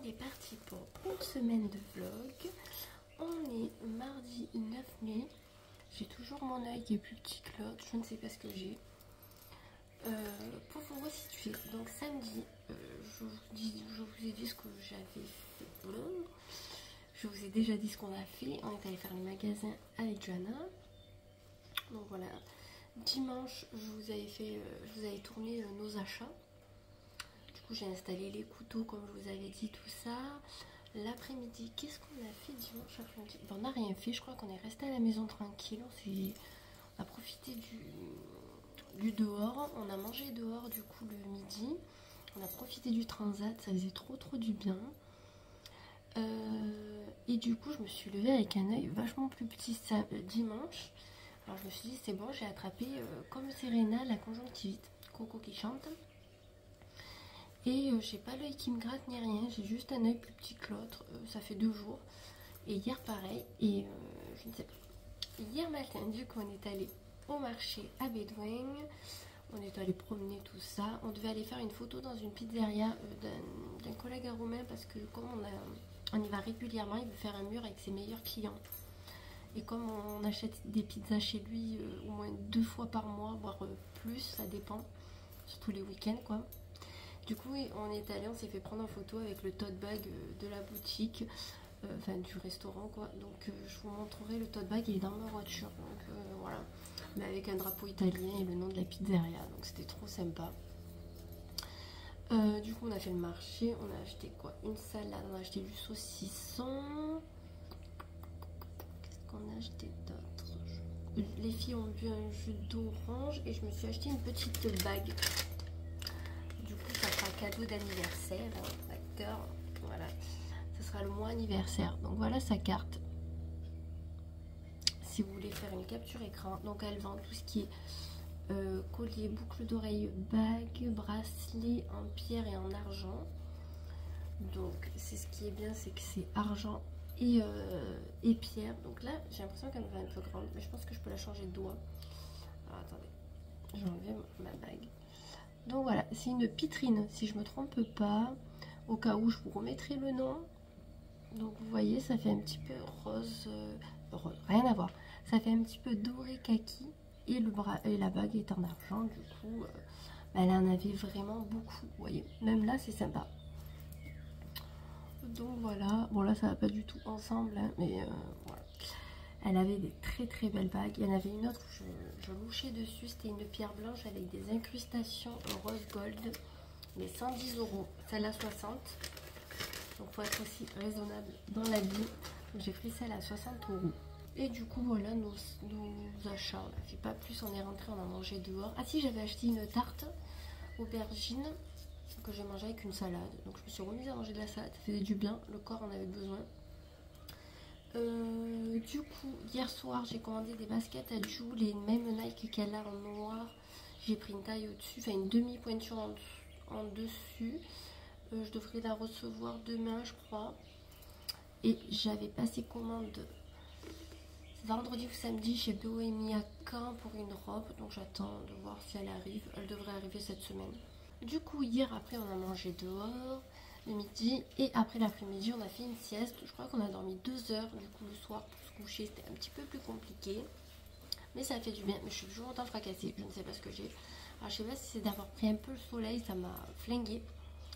on est parti pour une semaine de vlog. On est mardi 9 mai. J'ai toujours mon œil qui est plus petit que l'autre. Je ne sais pas ce que j'ai. Pour vous resituer, donc samedi, je vous ai dit ce que j'avais fait. Je vous ai déjà dit ce qu'on a fait. On est allé faire les magasins avec Johanna. Donc voilà. Dimanche, je vous avais tourné nos achats. Du coup, j'ai installé les couteaux comme je vous avais dit, tout ça. L'après-midi, qu'est-ce qu'on a fait dimanche après-midi? On n'a rien fait, je crois qu'on est resté à la maison tranquille. On a profité du dehors. On a mangé dehors du coup le midi. On a profité du transat, ça faisait trop du bien. Et du coup, je me suis levée avec un œil vachement plus petit dimanche. Alors je me suis dit, c'est bon, j'ai attrapé comme Serena la conjonctivite. Coco qui chante. Et j'ai pas l'œil qui me gratte ni rien, j'ai juste un œil plus petit que l'autre. Ça fait 2 jours. Et hier pareil. Et je ne sais pas. Hier matin, du coup, on est allé au marché à Bédouin. On est allé promener tout ça. On devait aller faire une photo dans une pizzeria d'un collègue à Romain parce que comme on y va régulièrement, il veut faire un mur avec ses meilleurs clients. Et comme on achète des pizzas chez lui au moins 2 fois par mois, voire plus, ça dépend, surtout les week-ends quoi. Du coup, on est allé, on s'est fait prendre en photo avec le tote bag de la boutique, enfin du restaurant quoi. Donc je vous montrerai le tote bag, il est dans ma voiture. Donc voilà, mais avec un drapeau italien et le nom de la pizzeria. Donc c'était trop sympa. Du coup, on a fait le marché, on a acheté quoi? Une salade, on a acheté du saucisson. Qu'est-ce qu'on a acheté d'autre? Les filles ont bu un jus d'orange et je me suis acheté une petite bague. Cadeau d'anniversaire, d'accord, voilà, ce sera le mois anniversaire. Donc voilà sa carte si vous voulez faire une capture écran. Donc elle vend tout ce qui est collier, boucle d'oreille, bague, bracelet en pierre et en argent. Donc c'est ce qui est bien, c'est que c'est argent et pierre. Donc là j'ai l'impression qu'elle me va un peu grande, mais je pense que je peux la changer de doigt. Alors attendez, j'ai enlevé ma bague. Donc voilà, c'est une pitrine si je me trompe pas. Au cas où je vous remettrai le nom. Donc vous voyez, ça fait un petit peu rose, rien à voir. Ça fait un petit peu doré kaki et la bague est en argent. Du coup, elle en avait vraiment beaucoup. Vous voyez, même là c'est sympa. Donc voilà, bon là ça va pas du tout ensemble, hein, mais voilà. Elle avait des très belles bagues. Il y en avait une autre où je louchais dessus. C'était une pierre blanche avec des incrustations rose gold. Mais 110 €. Celle-là 60. Donc il faut être aussi raisonnable dans la vie. J'ai pris celle à 60 €. Et du coup voilà nos achats. On n'a fait pas plus. On est rentré, on a mangé dehors. Ah si, j'avais acheté une tarte aubergine que j'ai mangé avec une salade. Donc je me suis remise à manger de la salade. Ça faisait du bien. Le corps en avait besoin. Du coup, hier soir, j'ai commandé des baskets à Jou, les mêmes Nike qu'elle a en noir. J'ai pris une taille au-dessus, enfin une demi-pointure en dessus. Je devrais la recevoir demain, je crois. Et j'avais passé commande vendredi ou samedi chez Bohemia à Caen pour une robe. Donc j'attends de voir si elle arrive. Elle devrait arriver cette semaine. Du coup, hier, après, on a mangé dehors le midi et après l'après-midi on a fait une sieste. Je crois qu'on a dormi 2 heures. Du coup le soir pour se coucher c'était un petit peu plus compliqué, mais ça fait du bien. Mais je suis toujours autant fracassée, je ne sais pas ce que j'ai. Alors je sais pas si c'est d'avoir pris un peu le soleil, ça m'a flingué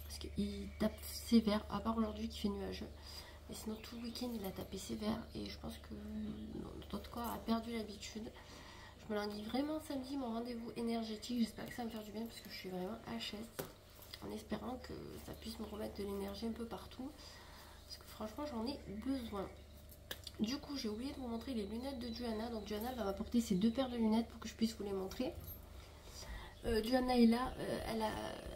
parce qu'il tape sévère, à part aujourd'hui qui fait nuageux, mais sinon tout le week-end il a tapé sévère et je pense que notre corps a perdu l'habitude. Je me l'en dis vraiment samedi, mon rendez-vous énergétique. J'espère que ça va me faire du bien parce que je suis vraiment HS, en espérant que ça puisse me remettre de l'énergie un peu partout, parce que franchement j'en ai besoin. Du coup j'ai oublié de vous montrer les lunettes de Johanna. Donc Johanna va m'apporter ces 2 paires de lunettes pour que je puisse vous les montrer. Johanna est là,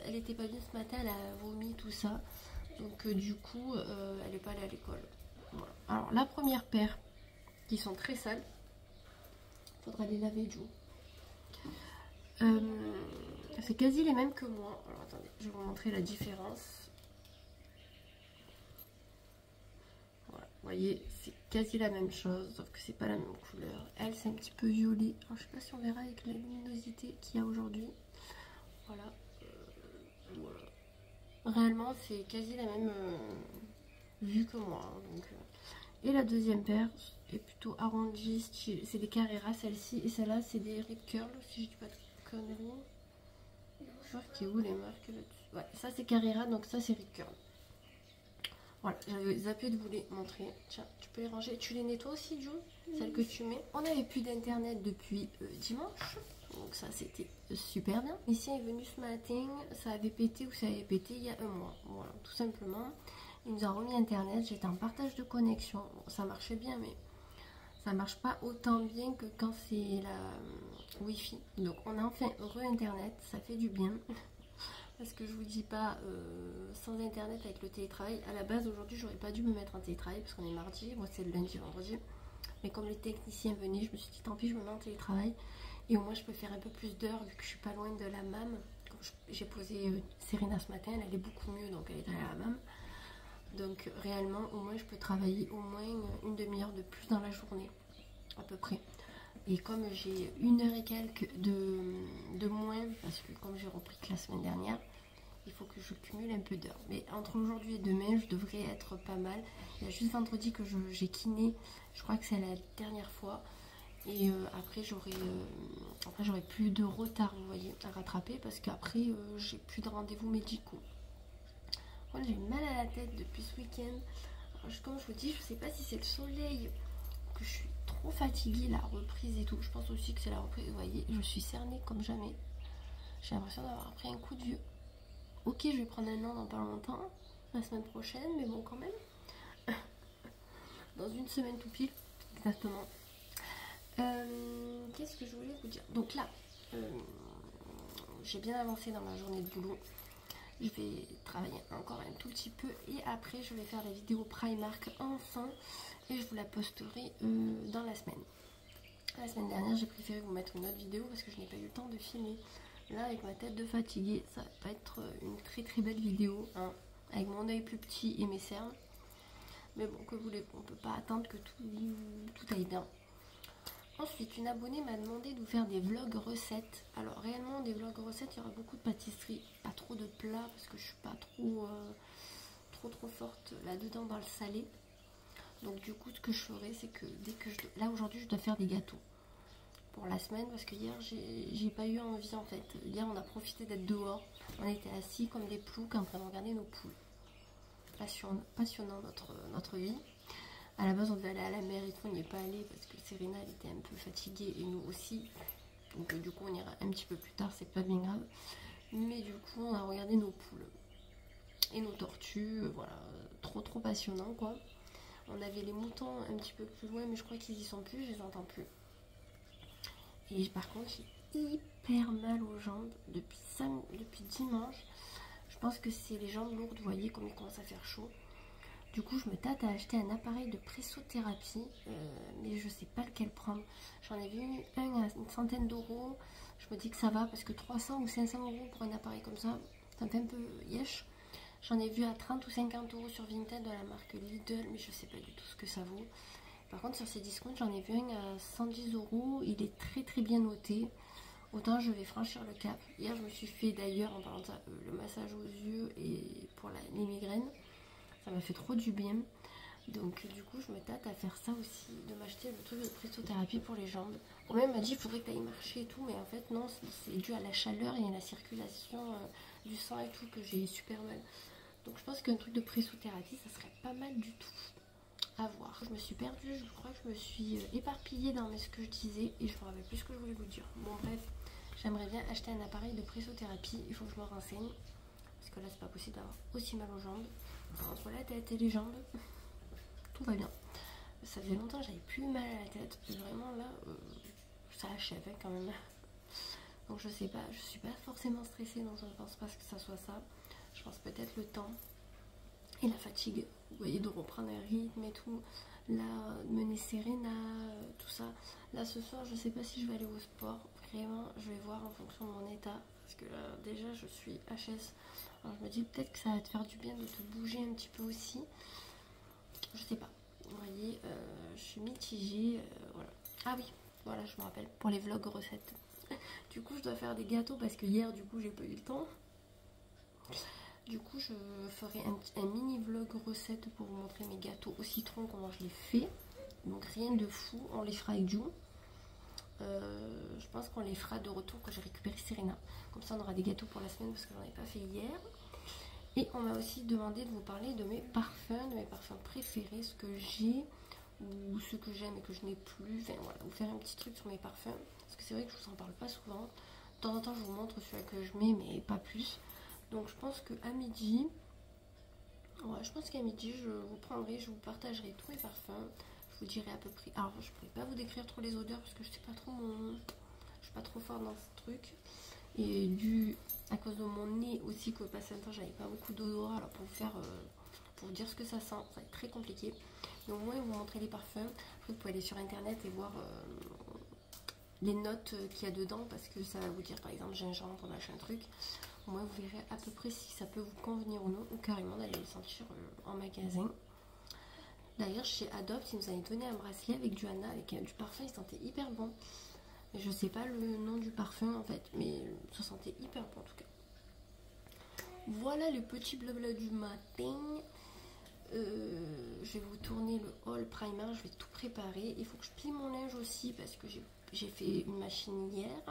elle était pas bien ce matin, elle a vomi tout ça, donc du coup elle n'est pas allée à l'école. Voilà. Alors la première paire, qui sont très sales, faudra les laver du c'est quasi les mêmes que moi. Alors attendez, je vais vous montrer la différence. Voilà, vous voyez, c'est quasi la même chose, sauf que c'est pas la même couleur. Elle, c'est un petit peu violet. Alors je sais pas si on verra avec la luminosité qu'il y a aujourd'hui. Voilà. Voilà. Réellement, c'est quasi la même vue que moi. Hein, donc, Et la deuxième paire est plutôt arrondie, c'est des Carrera celle-ci. Et celle-là, c'est des Rip Curl, si je dis pas de conneries. Je vois qui est où les marques là-dessus. Ouais, ça c'est Carrera, donc ça c'est Rip Curl. Voilà, j'avais zappé de vous les montrer. Tiens, tu peux les ranger. Tu les nettoies aussi, Jo? Celles que tu mets. On n'avait plus d'internet depuis dimanche. Donc ça c'était super bien. Ici est venu ce matin, ça avait pété ou ça avait pété il y a un mois. Voilà, tout simplement. Il nous a remis internet, j'étais en partage de connexion. Bon, ça marchait bien, mais ça marche pas autant bien que quand c'est la Wi-Fi. Donc on a enfin heureux internet, ça fait du bien. Parce que je vous dis pas, sans internet avec le télétravail, à la base aujourd'hui j'aurais pas dû me mettre en télétravail parce qu'on est mardi, moi c'est le lundi vendredi. Mais comme les techniciens venaient, je me suis dit tant pis, je me mets en télétravail. Et au moins je peux faire un peu plus d'heures vu que je suis pas loin de la MAM. J'ai posé Serena ce matin, elle allait beaucoup mieux donc elle est à la MAM. Donc réellement au moins je peux travailler au moins une demi-heure de plus dans la journée, à peu près. Et comme j'ai une heure et quelques de moins, parce que comme j'ai repris que la semaine dernière, il faut que je cumule un peu d'heures. Mais entre aujourd'hui et demain, je devrais être pas mal. Il y a juste vendredi que j'ai kiné. Je crois que c'est la dernière fois. Et après, j'aurai plus de retard, vous voyez, à rattraper. Parce qu'après, j'ai plus de rendez-vous médicaux. Moi, j'ai mal à la tête depuis ce week-end. Comme je vous dis, je sais pas si c'est le soleil, que je suis trop fatiguée, la reprise et tout. Je pense aussi que c'est la reprise. Vous voyez, je suis cernée comme jamais. J'ai l'impression d'avoir pris un coup de vieux. Ok, je vais prendre un an dans pas longtemps, la semaine prochaine, mais bon, quand même. Dans une semaine tout pile, exactement. Qu'est-ce que je voulais vous dire? Donc là, j'ai bien avancé dans ma journée de boulot. Je vais travailler encore un tout petit peu et après, je vais faire la vidéo Primark enfin et je vous la posterai dans la semaine. La semaine dernière, j'ai préféré vous mettre une autre vidéo parce que je n'ai pas eu le temps de filmer. Là, avec ma tête de fatiguée, ça va pas être une très très belle vidéo, hein, avec mon œil plus petit et mes cernes. Mais bon, que voulez-vous, on peut pas attendre que tout aille bien. Ensuite, une abonnée m'a demandé de vous faire des vlogs recettes. Alors réellement, des vlogs recettes, il y aura beaucoup de pâtisserie, pas trop de plats parce que je suis pas trop forte là-dedans dans le salé. Donc du coup, ce que je ferai, c'est que dès que là aujourd'hui, je dois faire des gâteaux pour la semaine parce que hier j'ai pas eu envie en fait. Hier on a profité d'être dehors, on était assis comme des ploucs en train de regarder nos poules. Passionnant notre vie. À la base on devait aller à la mer et tout, on n'y est pas allé parce que Serena elle était un peu fatiguée et nous aussi. Donc du coup on ira un petit peu plus tard, c'est pas bien grave. Mais du coup on a regardé nos poules et nos tortues, voilà, trop passionnant quoi. On avait les moutons un petit peu plus loin mais je crois qu'ils y sont plus, je les entends plus. Et par contre, j'ai hyper mal aux jambes depuis dimanche. Je pense que c'est les jambes lourdes, vous voyez, comme il commence à faire chaud. Du coup, je me tâte à acheter un appareil de pressothérapie, mais je sais pas lequel prendre. J'en ai vu un à une centaine d'euros. Je me dis que ça va parce que 300 ou 500 euros pour un appareil comme ça me fait un peu yesh. J'en ai vu à 30 ou 50 euros sur Vinted de la marque Lidl, mais je sais pas du tout ce que ça vaut. Par contre, sur ces discounts, j'en ai vu un à 110 euros. Il est très bien noté. Autant je vais franchir le cap. Hier, je me suis fait d'ailleurs, en parlant de ça, le massage aux yeux et pour les migraines. Ça m'a fait trop du bien. Donc, du coup, je me tâte à faire ça aussi, de m'acheter le truc de pressothérapie pour les jambes. On m'a dit qu'il faudrait que tu ailles marcher et tout, mais en fait, non, c'est dû à la chaleur et à la circulation du sang et tout que j'ai super mal. Donc, je pense qu'un truc de pressothérapie, ça serait pas mal du tout. À voir. Je me suis perdue, je crois que je me suis éparpillée dans ce que je disais et je me rappelle plus ce que je voulais vous dire. Bon bref, j'aimerais bien acheter un appareil de pressothérapie, il faut que je me renseigne parce que là c'est pas possible d'avoir aussi mal aux jambes. Entre la tête et les jambes, tout va bien. Ça faisait longtemps que j'avais plus mal à la tête, et vraiment là, ça achève quand même. Donc je sais pas, je suis pas forcément stressée, donc je ne pense pas que ça soit ça. Je pense peut-être le temps et la fatigue, vous voyez, de reprendre un rythme et tout. Là, mener Serena, tout ça. Là, ce soir, je sais pas si je vais aller au sport. Vraiment, je vais voir en fonction de mon état. Parce que là, déjà, je suis HS. Alors, je me dis peut-être que ça va te faire du bien de te bouger un petit peu aussi. Je sais pas. Vous voyez, je suis mitigée. Voilà. Ah oui, voilà, je me rappelle. Pour les vlogs recettes. Du coup, je dois faire des gâteaux parce que hier, du coup, j'ai pas eu le temps. Du coup, je ferai un mini vlog recette pour vous montrer mes gâteaux au citron, comment je les fais. Donc rien de fou, on les fera avec Ju. Je pense qu'on les fera de retour quand j'ai récupéré Serena. Comme ça on aura des gâteaux pour la semaine parce que j'en ai pas fait hier. Et on m'a aussi demandé de vous parler de mes parfums préférés, ce que j'ai ou ce que j'aime et que je n'ai plus. Enfin voilà, vous faire un petit truc sur mes parfums. Parce que c'est vrai que je vous en parle pas souvent. De temps en temps je vous montre celui que je mets mais pas plus. Donc je pense qu'à midi, je vous prendrai, je vous partagerai tous mes parfums. Je vous dirai à peu près. Alors je pourrais pas vous décrire trop les odeurs parce que je sais pas trop je suis pas trop fort dans ce truc. Et à cause de mon nez aussi que passé un temps j'avais pas beaucoup d'odorat. Alors pour vous dire ce que ça sent, ça va être très compliqué. Mais au moins vous montrer les parfums. Après vous pouvez aller sur internet et voir les notes qu'il y a dedans parce que ça va vous dire par exemple gingembre, machin truc. Au moins vous verrez à peu près si ça peut vous convenir ou non, ou carrément d'aller les sentir en magasin. D'ailleurs chez Adopt ils nous avaient donné un bracelet avec du Anna, avec du parfum, il sentait hyper bon. Mais je sais pas le nom du parfum en fait, mais ça sentait hyper bon en tout cas. Voilà le petit blabla du matin. Je vais vous tourner le haul primer, je vais tout préparer. Il faut que je plie mon linge aussi parce que j'ai fait une machine hier.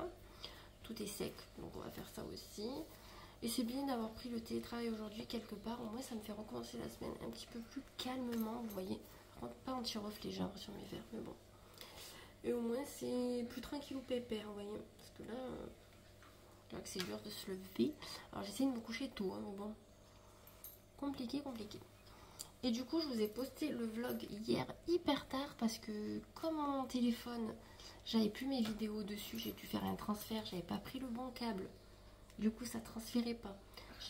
Tout est sec, donc on va faire ça aussi. Et c'est bien d'avoir pris le télétravail aujourd'hui quelque part. Au moins ça me fait recommencer la semaine un petit peu plus calmement, vous voyez. Par contre pas anti-reflet, j'ai l'impression de mes verres, mais bon. Et au moins c'est plus tranquille ou pépère, vous voyez. Parce que là que c'est dur de se lever. Alors j'essaie de me coucher tôt, hein, mais bon. Compliqué. Et du coup je vous ai posté le vlog hier hyper tard parce que comme mon téléphone, j'avais plus mes vidéos dessus, j'ai dû faire un transfert, j'avais pas pris le bon câble. Du coup ça transférait pas.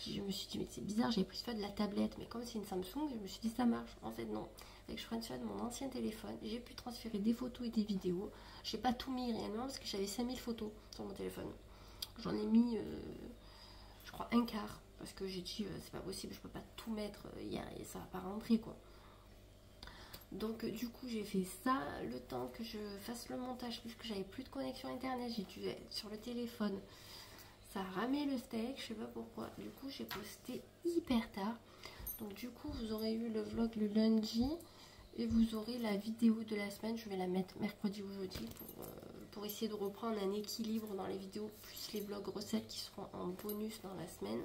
Je me suis dit mais c'est bizarre, j'avais pris celui de la tablette, mais comme c'est une Samsung, je me suis dit ça marche. En fait non. Avec je prends celui de mon ancien téléphone, j'ai pu transférer des photos et des vidéos. J'ai pas tout mis réellement parce que j'avais 5000 photos sur mon téléphone. J'en ai mis je crois un quart. Parce que j'ai dit c'est pas possible, je peux pas tout mettre hier et ça va pas rentrer quoi. Donc du coup j'ai fait ça, le temps que je fasse le montage puisque j'avais plus de connexion internet, j'ai dû être sur le téléphone. Ça a ramé le steak, je sais pas pourquoi. Du coup j'ai posté hyper tard. Donc du coup vous aurez eu le vlog le lundi et vous aurez la vidéo de la semaine. Je vais la mettre mercredi ou jeudi pour essayer de reprendre un équilibre dans les vidéos plus les vlogs recettes qui seront en bonus dans la semaine.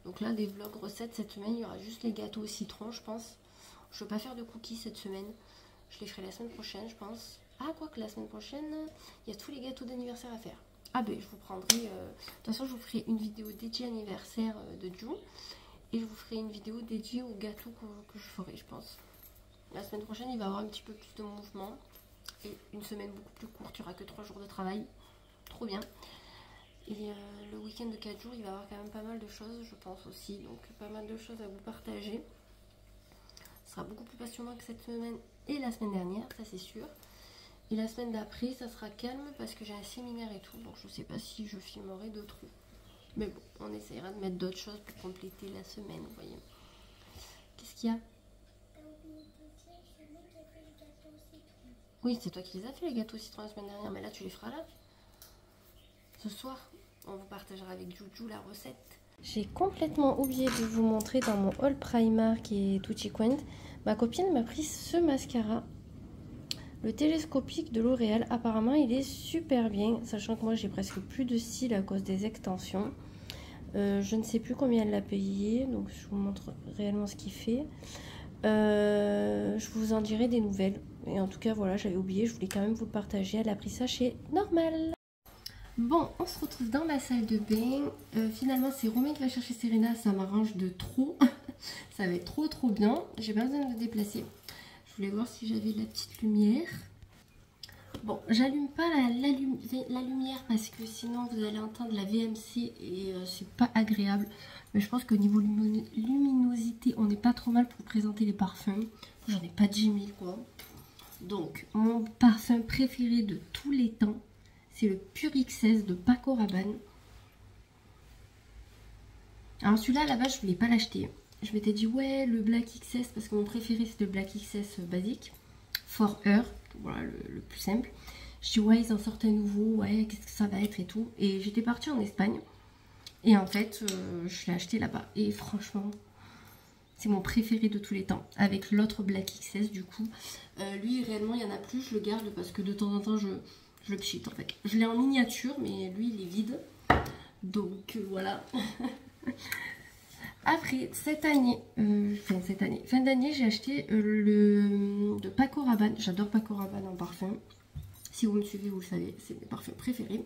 Donc là, des vlogs recettes cette semaine, il y aura juste les gâteaux au citron, je pense. Je ne vais pas faire de cookies cette semaine. Je les ferai la semaine prochaine, je pense. Ah, quoique la semaine prochaine, il y a tous les gâteaux d'anniversaire à faire. Ah ben, je vous prendrai... de toute façon, je vous ferai une vidéo dédiée anniversaire de Ju. Et je vous ferai une vidéo dédiée aux gâteaux que je ferai, je pense. La semaine prochaine, il va y avoir un petit peu plus de mouvement. Et une semaine beaucoup plus courte, il n'y aura que 3 jours de travail. Trop bien. Et le week-end de 4 jours, il va y avoir quand même pas mal de choses, je pense aussi. Donc pas mal de choses à vous partager. Ce sera beaucoup plus passionnant que cette semaine et la semaine dernière, ça c'est sûr. Et la semaine d'après, ça sera calme parce que j'ai un séminaire et tout. Donc je sais pas si je filmerai d'autres. Mais bon, on essaiera de mettre d'autres choses pour compléter la semaine, vous voyez. Qu'est-ce qu'il y a? Oui, c'est toi qui les as fait les gâteaux au citron la semaine dernière, mais là tu les feras là. Ce soir, on vous partagera avec Juju la recette. J'ai complètement oublié de vous montrer dans mon haul Primark et Tutti Quanti. Ma copine m'a pris ce mascara. Le télescopique de L'Oréal. Apparemment, il est super bien. Sachant que moi, j'ai presque plus de cils à cause des extensions. Je ne sais plus combien elle l'a payé. Donc, je vous montre réellement ce qu'il fait. Je vous en dirai des nouvelles. Et en tout cas, voilà, j'avais oublié. Je voulais quand même vous le partager. Elle a pris ça chez Normal. Bon, on se retrouve dans ma salle de bain. Finalement, c'est Romain qui va chercher Serena. Ça m'arrange de trop. Ça va être trop bien. J'ai pas besoin de me déplacer. Je voulais voir si j'avais la petite lumière. Bon, j'allume pas la lumière parce que sinon vous allez entendre la VMC et c'est pas agréable. Mais je pense qu'au niveau luminosité, on n'est pas trop mal pour présenter les parfums. J'en ai pas 10 000 quoi. Donc, mon parfum préféré de tous les temps, c'est le Pure XS de Paco Rabanne. Alors celui-là, à la base, je voulais pas l'acheter. Je m'étais dit, ouais, le Black XS, parce que mon préféré, c'est le Black XS basique. For Her, voilà, le plus simple. Je dis, ouais, ils en sortent un nouveau, ouais, qu'est-ce que ça va être et tout. Et j'étais partie en Espagne. Et en fait, je l'ai acheté là-bas. Et franchement, c'est mon préféré de tous les temps. Avec l'autre Black XS du coup. Lui, réellement, il n'y en a plus. Je le garde parce que de temps en temps, je le pchite en fait. Je l'ai en miniature, mais lui, il est vide. Donc, voilà. Après, fin d'année, j'ai acheté le de Paco Rabanne. J'adore Paco Rabanne en parfum. Si vous me suivez, vous le savez, c'est mes parfums préférés.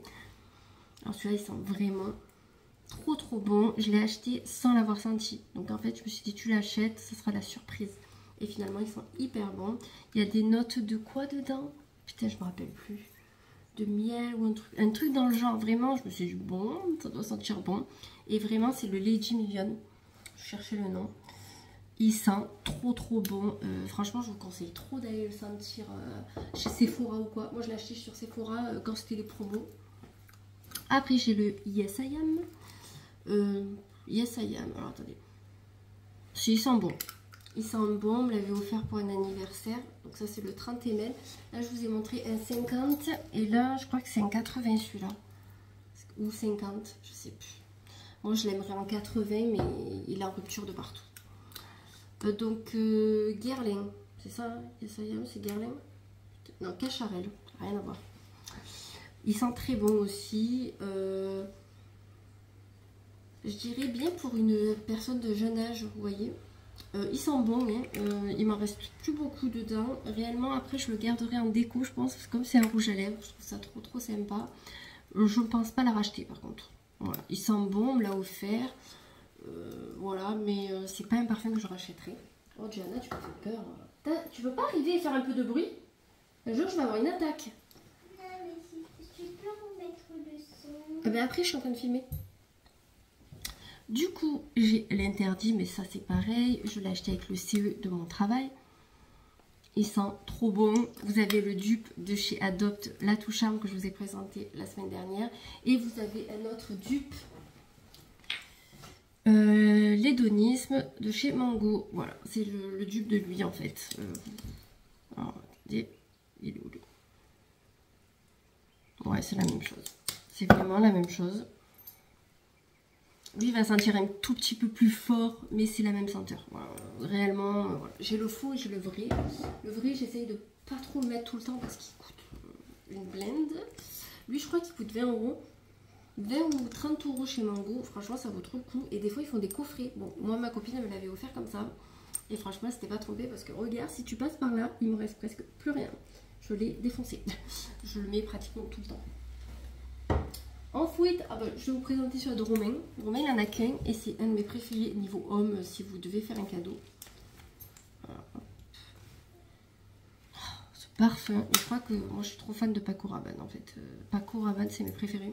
Alors celui-là, il sent vraiment trop bon. Je l'ai acheté sans l'avoir senti. Donc en fait, je me suis dit, tu l'achètes, ça sera la surprise. Et finalement, ils sont hyper bons. Il y a des notes de quoi dedans? Putain, je me rappelle plus. De miel ou un truc dans le genre. Vraiment, je me suis dit, bon, ça doit sentir bon. Et vraiment, c'est le Lady Million. Je cherchais le nom. Il sent trop bon. Franchement, je vous conseille trop d'aller le sentir chez Sephora ou quoi. Moi, je l'ai acheté sur Sephora quand c'était les promos. Après, j'ai le Yes I Am. Yes I Am. Alors, attendez. Il sent bon. Il sent bon. On me l'avait offert pour un anniversaire. Donc, ça, c'est le 30 ml. Là, je vous ai montré un 50. Et là, je crois que c'est un 80 celui-là. Ou 50. Je sais plus. Moi, je l'aimerais en 80, mais il est en rupture de partout. Donc, Guerlain. C'est ça, hein? Yes I Am, c'est Guerlain. Non, Cacharel. Rien à voir. Il sent très bon aussi. Je dirais bien pour une personne de jeune âge, vous voyez. Il sent bon, hein. Il m'en reste plus beaucoup dedans. Réellement, après, je le garderai en déco, je pense. Parce que comme c'est un rouge à lèvres, je trouve ça trop sympa. Je ne pense pas la racheter, par contre. Voilà. Il sent bon, on me l'a offert. Voilà, mais c'est pas un parfum que je rachèterai. Oh, Gianna, tu me fais peur. Tu peux pas arriver et faire un peu de bruit? Un jour, je vais avoir une attaque. Non, mais si tu peux remettre le son. Ah ben après, je suis en train de filmer. Du coup, j'ai l'interdit, mais ça c'est pareil. Je l'ai acheté avec le CE de mon travail. Il sent trop bon. Vous avez le dupe de chez Adopt, la Touche Charme que je vous ai présenté la semaine dernière. Et vous avez un autre dupe, l'hédonisme de chez Mango. Voilà, c'est le dupe de lui en fait. Alors, attendez, il est où lui? Ouais, c'est la même chose. C'est vraiment la même chose. Lui, il va sentir un tout petit peu plus fort, mais c'est la même senteur. Voilà, réellement, voilà. J'ai le faux et j'ai le vrai. Le vrai, j'essaye de pas trop le mettre tout le temps parce qu'il coûte une blinde. Lui, je crois qu'il coûte 20 €. 20 ou 30 € chez Mango. Franchement, ça vaut trop le coup. Et des fois, ils font des coffrets. Bon, moi, ma copine, elle me l'avait offert comme ça. Et franchement, c'était pas trompé parce que regarde, si tu passes par là, il me reste presque plus rien. Je l'ai défoncé. Je le mets pratiquement tout le temps. Ensuite, je vais vous présenter celui de Romain. Romain, il en a qu'un et c'est un de mes préférés niveau homme si vous devez faire un cadeau. Voilà. Oh, ce parfum, je crois que moi je suis trop fan de Paco Rabanne en fait. Paco Rabanne, c'est mes préférés.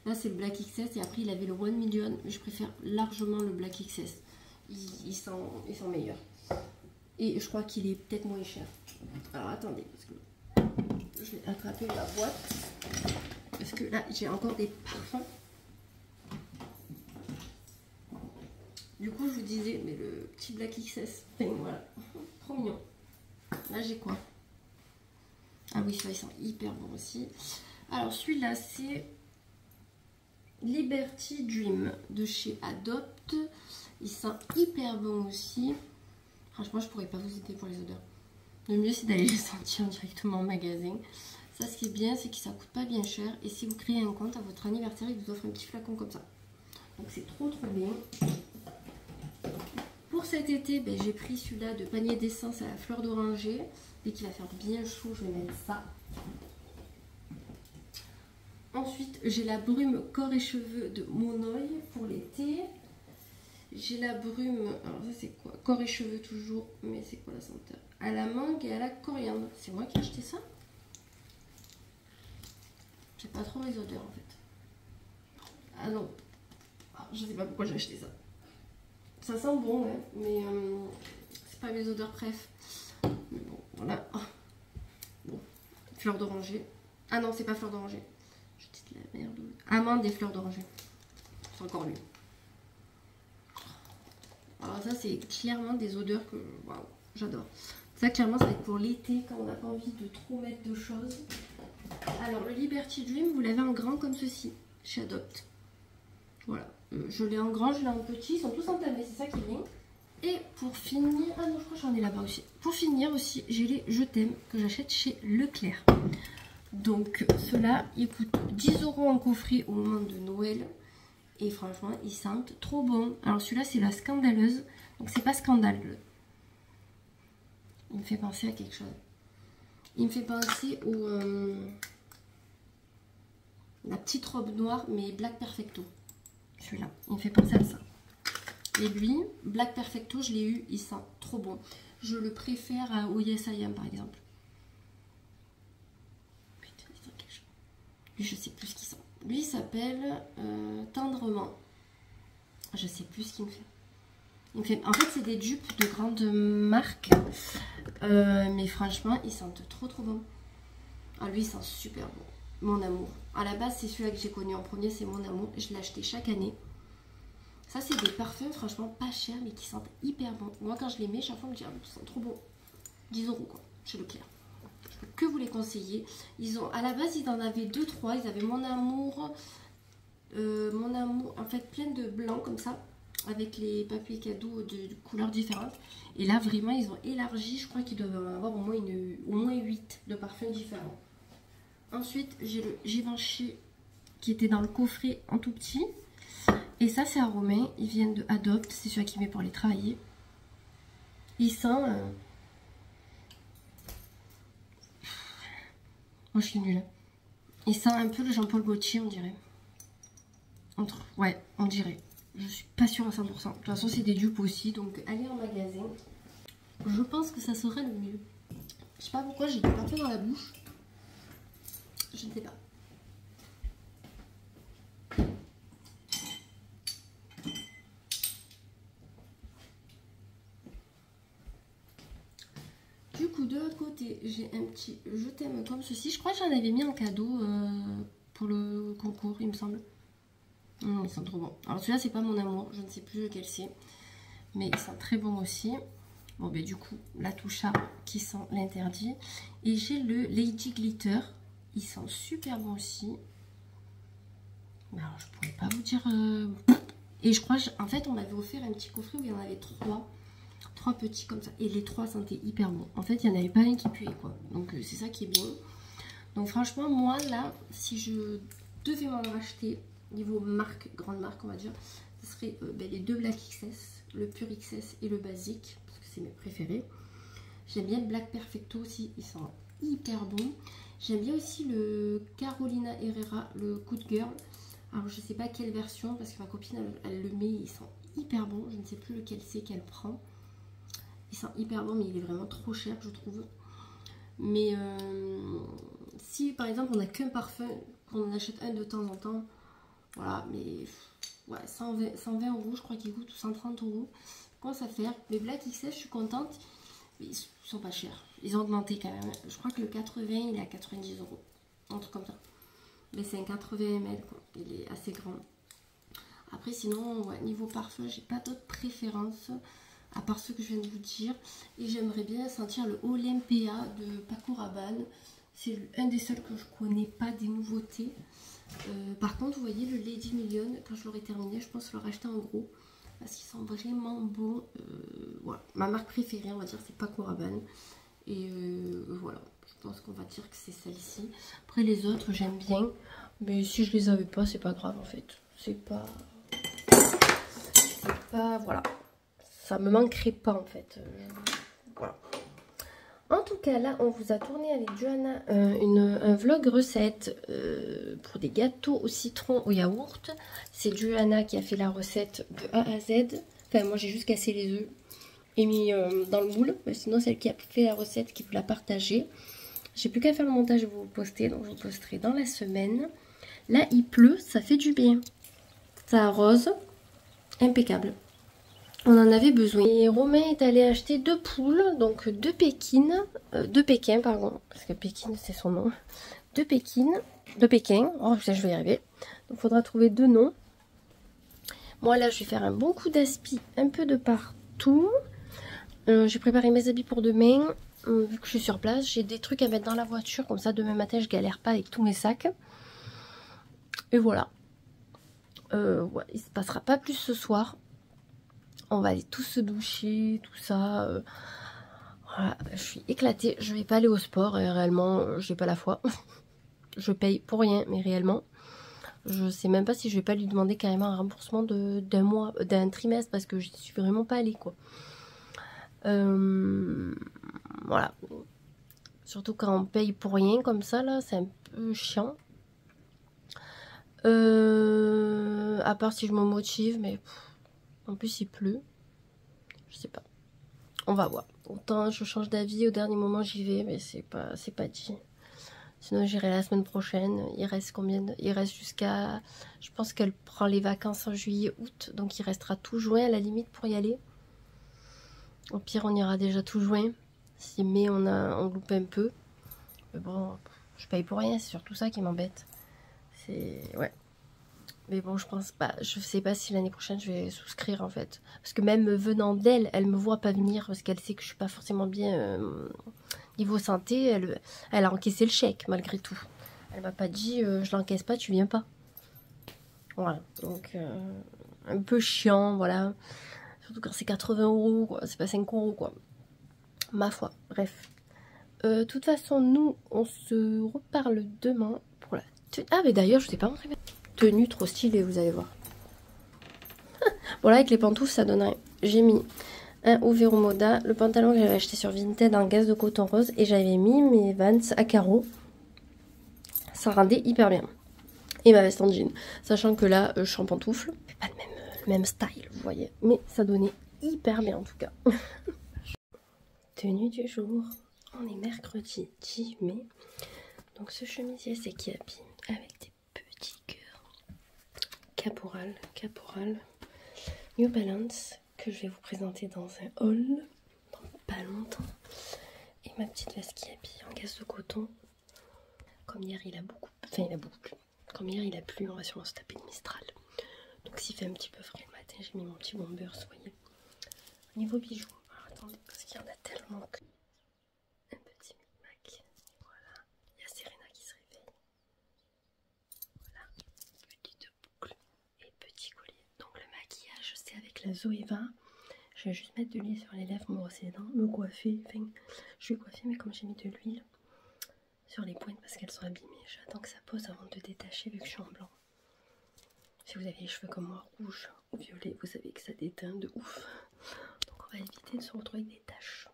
Là, c'est le Black XS et après il avait le 1 Million, mais je préfère largement le Black XS. Il sent meilleur. Et je crois qu'il est peut-être moins cher. Alors attendez, parce que je vais attraper la boîte. Parce que là, j'ai encore des parfums. Du coup, je vous disais, mais le petit Black XS, voilà, trop mignon. Là, j'ai quoi? Ah oui, ça, il sent hyper bon aussi. Alors, celui-là, c'est Liberty Dream de chez Adopt. Il sent hyper bon aussi. Franchement, je pourrais pas vous aider pour les odeurs. Le mieux, c'est d'aller les sentir directement en magasin. Ça, ce qui est bien, c'est que ça coûte pas bien cher. Et si vous créez un compte à votre anniversaire, il vous offre un petit flacon comme ça. Donc, c'est trop bien. Pour cet été, j'ai pris celui-là de panier d'essence à la fleur d'oranger. Dès qu'il va faire bien chaud, je vais mettre ça. Ensuite, j'ai la brume corps et cheveux de Monoï pour l'été. J'ai la brume, alors ça c'est quoi? Corps et cheveux toujours, mais c'est quoi la senteur? À la mangue et à la coriandre. C'est moi qui ai acheté ça? J'ai pas trop les odeurs en fait. Ah non. Je sais pas pourquoi j'ai acheté ça. Ça sent bon, ouais, mais c'est pas mes odeurs préf. Mais bon, voilà. Bon, fleur d'oranger. Ah non, c'est pas fleur d'oranger. Je dis de la merde. Amande et fleurs d'oranger. C'est encore mieux. Alors ça, c'est clairement des odeurs que waouh, j'adore. Ça, clairement, ça va être pour l'été quand on n'a pas envie de trop mettre de choses. Alors, le Liberty Dream, vous l'avez en grand comme ceci, chez Adopt. Voilà. Je l'ai en grand, je l'ai en petit, ils sont tous entamés, c'est ça qui est bien. Et pour finir, ah non je crois que j'en ai là-bas aussi. Pour finir aussi, j'ai les Je t'aime que j'achète chez Leclerc. Donc ceux-là, ils coûtent 10 € en coffret au moment de Noël. Et franchement, ils sentent trop bon. Alors celui-là, c'est la scandaleuse. Donc c'est pas scandaleux. Il me fait penser à quelque chose. Il me fait penser au... la petite robe noire, mais Black Perfecto. Celui-là, il me fait penser à ça. Et lui, Black Perfecto, je l'ai eu, il sent trop bon. Je le préfère au Yes I Am, par exemple. Putain, il sent quelque chose. Lui, je sais plus ce qu'il sent. Lui, il s'appelle Tendrement. Je sais plus ce qu'il me fait. En fait, c'est des dupes de grandes marques. Mais franchement, ils sentent trop bon. Ah, lui, il sent super bon. Mon amour. À la base, c'est celui-là que j'ai connu en premier, c'est Mon amour. Je l'ai acheté chaque année. Ça, c'est des parfums, franchement, pas chers, mais qui sentent hyper bon. Moi, quand je les mets, chaque fois, je me dis, ah, ils sont trop bons. 10 € quoi, chez Leclerc. Je peux que vous les conseiller. Ils ont, à la base, ils en avaient 2-3. Ils avaient Mon amour, en fait, plein de blanc comme ça, avec les papiers cadeaux de couleurs différentes. Et là, vraiment, ils ont élargi. Je crois qu'ils doivent avoir au moins 8 de parfums différents. Ensuite, j'ai le Givenchy qui était dans le coffret en tout petit. Et ça, c'est Romain. Ils viennent de Adopt. C'est celui qui met pour les travailler. Il sent... Moi, je suis nulle. Il sent un peu le Jean-Paul Gaultier, on dirait. Ouais, on dirait. Je suis pas sûre à 100%. De toute façon, c'est des dupes aussi. Donc, allez en magasin. Je pense que ça serait le mieux. Je sais pas pourquoi j'ai du parfum dans la bouche. Je ne sais pas. Du coup, de l'autre côté, j'ai un petit Je t'aime comme ceci. Je crois que j'en avais mis en cadeau pour le concours, il me semble. Ils sont trop bons. Alors celui-là, c'est pas Mon amour. Je ne sais plus lequel c'est. Mais ils sont très bons aussi. Bon, ben du coup, la Toucha qui sent l'interdit. Et j'ai le Lady Glitter. Ils sont super bons aussi. Mais alors, je pourrais pas vous dire... Et je crois, en fait, on m'avait offert un petit coffret où il y en avait 3 petits comme ça. Et les 3 sentaient hyper bon. En fait, il n'y en avait pas un qui puait, quoi. Donc, c'est ça qui est bien. Donc, franchement, moi, là, si je devais m'en racheter, niveau marque, grande marque, on va dire, ce serait les 2 Black XS, le Pure XS et le Basique, parce que c'est mes préférés. J'aime bien le Black Perfecto aussi, ils sont hyper bons. J'aime bien aussi le Carolina Herrera, le Good Girl. Alors, je sais pas quelle version, parce que ma copine, elle le met, ils sont hyper bons. Je ne sais plus lequel c'est qu'elle prend. Ils sont hyper bons, mais il est vraiment trop cher, je trouve. Mais si, par exemple, on n'a qu'un parfum, qu'on en achète un de temps en temps, voilà, mais ouais, 120 €, je crois qu'il coûte, ou 130 €. Comment ça fait? Les Black XS, je suis contente, mais ils sont pas chers. Ils ont augmenté quand même. Je crois que le 80, il est à 90 €. Un truc comme ça. Mais c'est un 80 ml, quoi. Il est assez grand. Après, sinon, ouais, niveau parfum, j'ai pas d'autres préférences, à part ceux que je viens de vous dire. Et j'aimerais bien sentir le Olympia de Paco Rabanne. C'est un des seuls que je connais pas des nouveautés. Par contre, vous voyez, le Lady Million, quand je l'aurai terminé, je pense le racheter en gros. Parce qu'ils sont vraiment bons. Voilà. Ma marque préférée, on va dire, c'est Paco Rabanne. Et voilà. Je pense qu'on va dire que c'est celle-ci. Après, les autres, j'aime bien. Mais si je les avais pas, c'est pas grave, en fait. C'est pas... Voilà. Ça me manquerait pas, en fait. Voilà. En tout cas, là, on vous a tourné avec Johanna un vlog recette pour des gâteaux au citron au yaourt. C'est Johanna qui a fait la recette de A à Z. Enfin, moi, j'ai juste cassé les œufs et mis dans le moule. Mais sinon, celle qui a fait la recette, qui vous l'a partagée. J'ai plus qu'à faire le montage et vous poster. Donc, je vous posterai dans la semaine. Là, il pleut, ça fait du bien. Ça arrose. Impeccable. On en avait besoin. Et Romain est allé acheter 2 poules, donc 2 Pékins, pardon, parce que Pékin c'est son nom. 2 Pékins, oh putain je vais y arriver. Donc il faudra trouver 2 noms. Moi là je vais faire un bon coup d'aspi, un peu de partout. J'ai préparé mes habits pour demain, vu que je suis sur place. J'ai des trucs à mettre dans la voiture, comme ça demain matin je galère pas avec tous mes sacs. Et voilà. Ouais, il se passera pas plus ce soir. On va aller tous se doucher, tout ça. Voilà, je suis éclatée. Je vais pas aller au sport et réellement, j'ai pas la foi. Je paye pour rien, mais réellement, je sais même pas si je vais pas lui demander carrément un remboursement d'un mois, d'un trimestre, parce que je suis vraiment pas allée, quoi. Voilà. Surtout quand on paye pour rien comme ça, là, c'est un peu chiant. À part si je me motive, mais en plus il pleut. Je sais pas. On va voir. Autant je change d'avis, au dernier moment j'y vais, mais c'est pas dit. Sinon j'irai la semaine prochaine. Il reste combien Il reste jusqu'à... Je pense qu'elle prend les vacances en juillet, août. Donc il restera tout juin à la limite pour y aller. Au pire on ira déjà tout juin. Si mai on loupe un peu. Mais bon, je paye pour rien, c'est surtout ça qui m'embête. Ouais. Mais bon, je pense pas. Je sais pas si l'année prochaine je vais souscrire en fait. Parce que même venant d'elle, elle me voit pas venir parce qu'elle sait que je suis pas forcément bien niveau santé. Elle a encaissé le chèque malgré tout. Elle m'a pas dit je l'encaisse pas, tu viens pas. Voilà. Donc un peu chiant, voilà. Surtout quand c'est 80 € quoi. C'est pas 5 € quoi. Ma foi. Bref. De toute façon, nous, on se reparle demain pour la... Ah mais d'ailleurs, je t'ai pas montré. Tenue trop stylée, vous allez voir. Bon là avec les pantoufles ça donne rien. J'ai mis un Overo Moda, le pantalon que j'avais acheté sur Vinted en gaze de coton rose, et j'avais mis mes Vans à carreaux. Ça rendait hyper bien. Et ma veste en jean. Sachant que là je suis en pantoufles. Pas le même style vous voyez. Mais ça donnait hyper bien en tout cas. Tenue du jour. On est mercredi 10 mai. Donc ce chemisier c'est Kiapi avec des petits cœurs. Caporal New Balance que je vais vous présenter dans un haul dans pas longtemps. Et ma petite veste Kiapi en gaze de coton. Comme hier il a beaucoup plu. Comme hier il a plu, on va sûrement se taper le Mistral. Donc s'il fait un petit peu frais le matin, j'ai mis mon petit bomber, voyez. Au niveau bijoux, alors, attendez, parce qu'il y en a tellement que... Un petit micmac. Voilà. Il y a Serena qui se réveille. Voilà. Petite boucle et petit collier. Donc le maquillage, c'est avec la Zoeva. Je vais juste mettre de l'huile sur les lèvres, me brosser les dents, me coiffer. Enfin, je suis coiffée, mais comme j'ai mis de l'huile sur les pointes parce qu'elles sont abîmées, j'attends que ça pose avant de détacher vu que je suis en blanc. Si vous avez les cheveux comme moi, rouges ou violets, vous savez que ça déteint de ouf. Donc on va éviter de se retrouver avec des taches.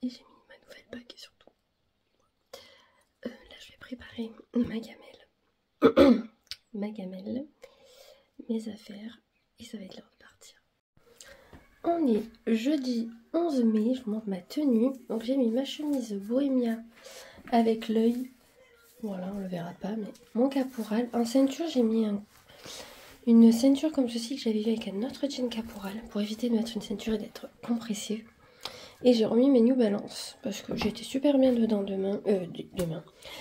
Et j'ai mis ma nouvelle bague surtout. Là je vais préparer ma gamelle. Ma gamelle, mes affaires, et ça va être l'heure de partir. On est jeudi 11 mai, je vous montre ma tenue. Donc j'ai mis ma chemise Bohemia avec l'œil. Voilà, on le verra pas, mais mon caporal. En ceinture, j'ai mis une ceinture comme ceci que j'avais vu avec un autre jean caporal pour éviter de mettre une ceinture et d'être compressée. Et j'ai remis mes New Balance parce que j'étais super bien dedans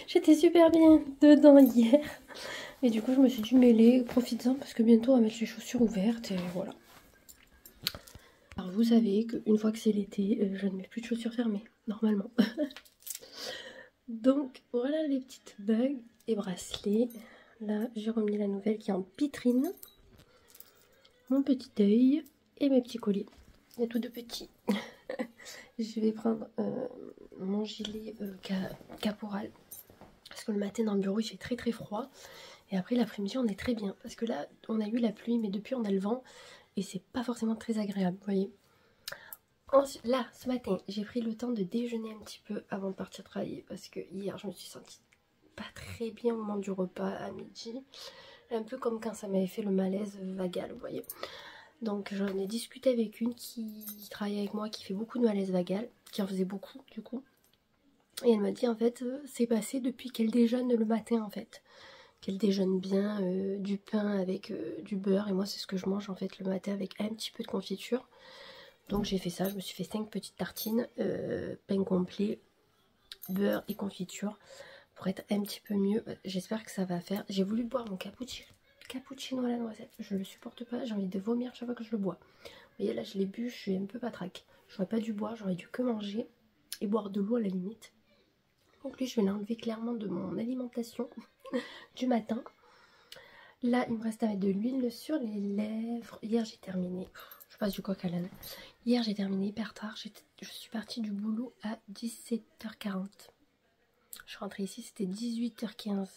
J'étais super bien dedans hier. Et du coup, je me suis dit mêler, profites-en parce que bientôt on va mettre les chaussures ouvertes et voilà. Alors vous savez qu'une fois que c'est l'été, je ne mets plus de chaussures fermées, normalement. Donc voilà les petites bagues et bracelets. Là j'ai remis la nouvelle qui est en pitrine. Mon petit œil et mes petits colliers. Il y a tout de petits. Je vais prendre mon gilet caporal. Parce que le matin dans le bureau il fait très très froid. Et après l'après-midi on est très bien. Parce que là on a eu la pluie mais depuis on a le vent. Et c'est pas forcément très agréable, vous voyez. Ensuite, là, ce matin, j'ai pris le temps de déjeuner un petit peu avant de partir travailler. Parce que hier, je me suis sentie pas très bien au moment du repas à midi. Un peu comme quand ça m'avait fait le malaise vagal, vous voyez. Donc j'en ai discuté avec une qui travaille avec moi, qui fait beaucoup de malaise vagal. Qui en faisait beaucoup, du coup. Et elle m'a dit, en fait, c'est passé depuis qu'elle déjeune le matin, en fait. Qu'elle déjeune bien, du pain avec du beurre. Et moi, c'est ce que je mange, en fait, le matin avec un petit peu de confiture. Donc j'ai fait ça, je me suis fait 5 petites tartines, pain complet, beurre et confiture pour être un petit peu mieux. J'espère que ça va faire. J'ai voulu boire mon cappuccino à la noisette, je le supporte pas, j'ai envie de vomir chaque fois que je le bois. Vous voyez là je l'ai bu, je suis un peu patraque. J'aurais pas dû boire, j'aurais dû que manger et boire de l'eau à la limite. Donc lui je vais l'enlever clairement de mon alimentation du matin. Là, il me reste à mettre de l'huile sur les lèvres. Hier, j'ai terminé. Je passe du coq à l'âne. Hier, j'ai terminé hyper tard. Je suis partie du boulot à 17h40. Je suis rentrée ici, c'était 18h15.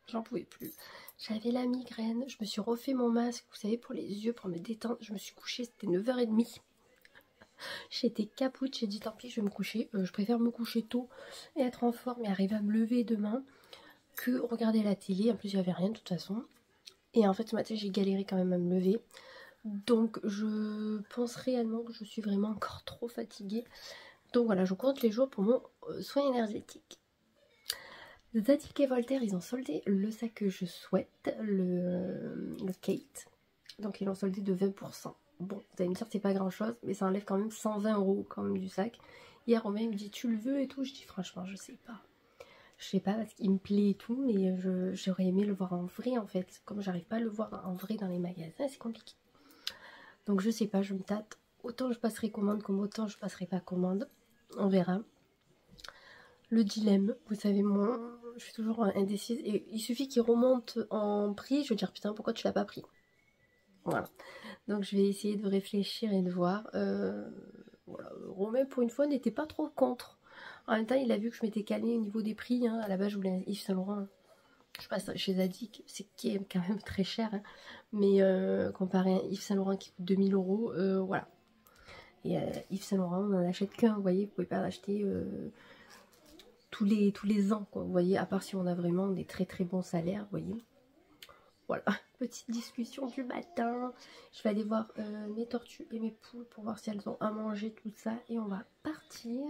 J'en pouvais plus. J'avais la migraine. Je me suis refait mon masque, vous savez, pour les yeux, pour me détendre. Je me suis couchée, c'était 9h30. J'étais capoute. J'ai dit, tant pis, je vais me coucher. Je préfère me coucher tôt et être en forme et arriver à me lever demain que regarder la télé. En plus, il n'y avait rien de toute façon. Et en fait, ce matin, j'ai galéré quand même à me lever. Donc, je pense réellement que je suis vraiment encore trop fatiguée. Donc voilà, je compte les jours pour mon soin énergétique. Zadig et Voltaire, ils ont soldé le sac que je souhaite, le Kate. Donc, ils l'ont soldé de 20%. Bon, vous allez me dire, c'est pas grand chose, mais ça enlève quand même 120 € quand même du sac. Hier, Romain il me dit, tu le veux et tout. Je dis, franchement, je sais pas. Je sais pas parce qu'il me plaît et tout, mais j'aurais aimé le voir en vrai en fait. Comme j'arrive pas à le voir en vrai dans les magasins, c'est compliqué. Donc je sais pas, je me tâte. Autant je passerai commande comme autant je passerai pas commande. On verra. Le dilemme, vous savez, moi, je suis toujours indécise. Et il suffit qu'il remonte en prix, je vais dire putain pourquoi tu l'as pas pris. Voilà. Donc je vais essayer de réfléchir et de voir. Voilà. Romain pour une fois n'était pas trop contre. En même temps, il a vu que je m'étais calée au niveau des prix. Hein. À la base, je voulais un Yves Saint Laurent. Je passe chez Zadig, c'est qui est quand même très cher. Hein. Mais comparé à un Yves Saint Laurent qui coûte 2000 €, voilà. Et Yves Saint Laurent, on n'en achète qu'un. Vous voyez, vous pouvez pas l'acheter tous les ans. Quoi, vous voyez, à part si on a vraiment des très très bons salaires. Vous voyez. Voilà, petite discussion du matin. Je vais aller voir mes tortues et mes poules pour voir si elles ont à manger, tout ça. Et on va partir.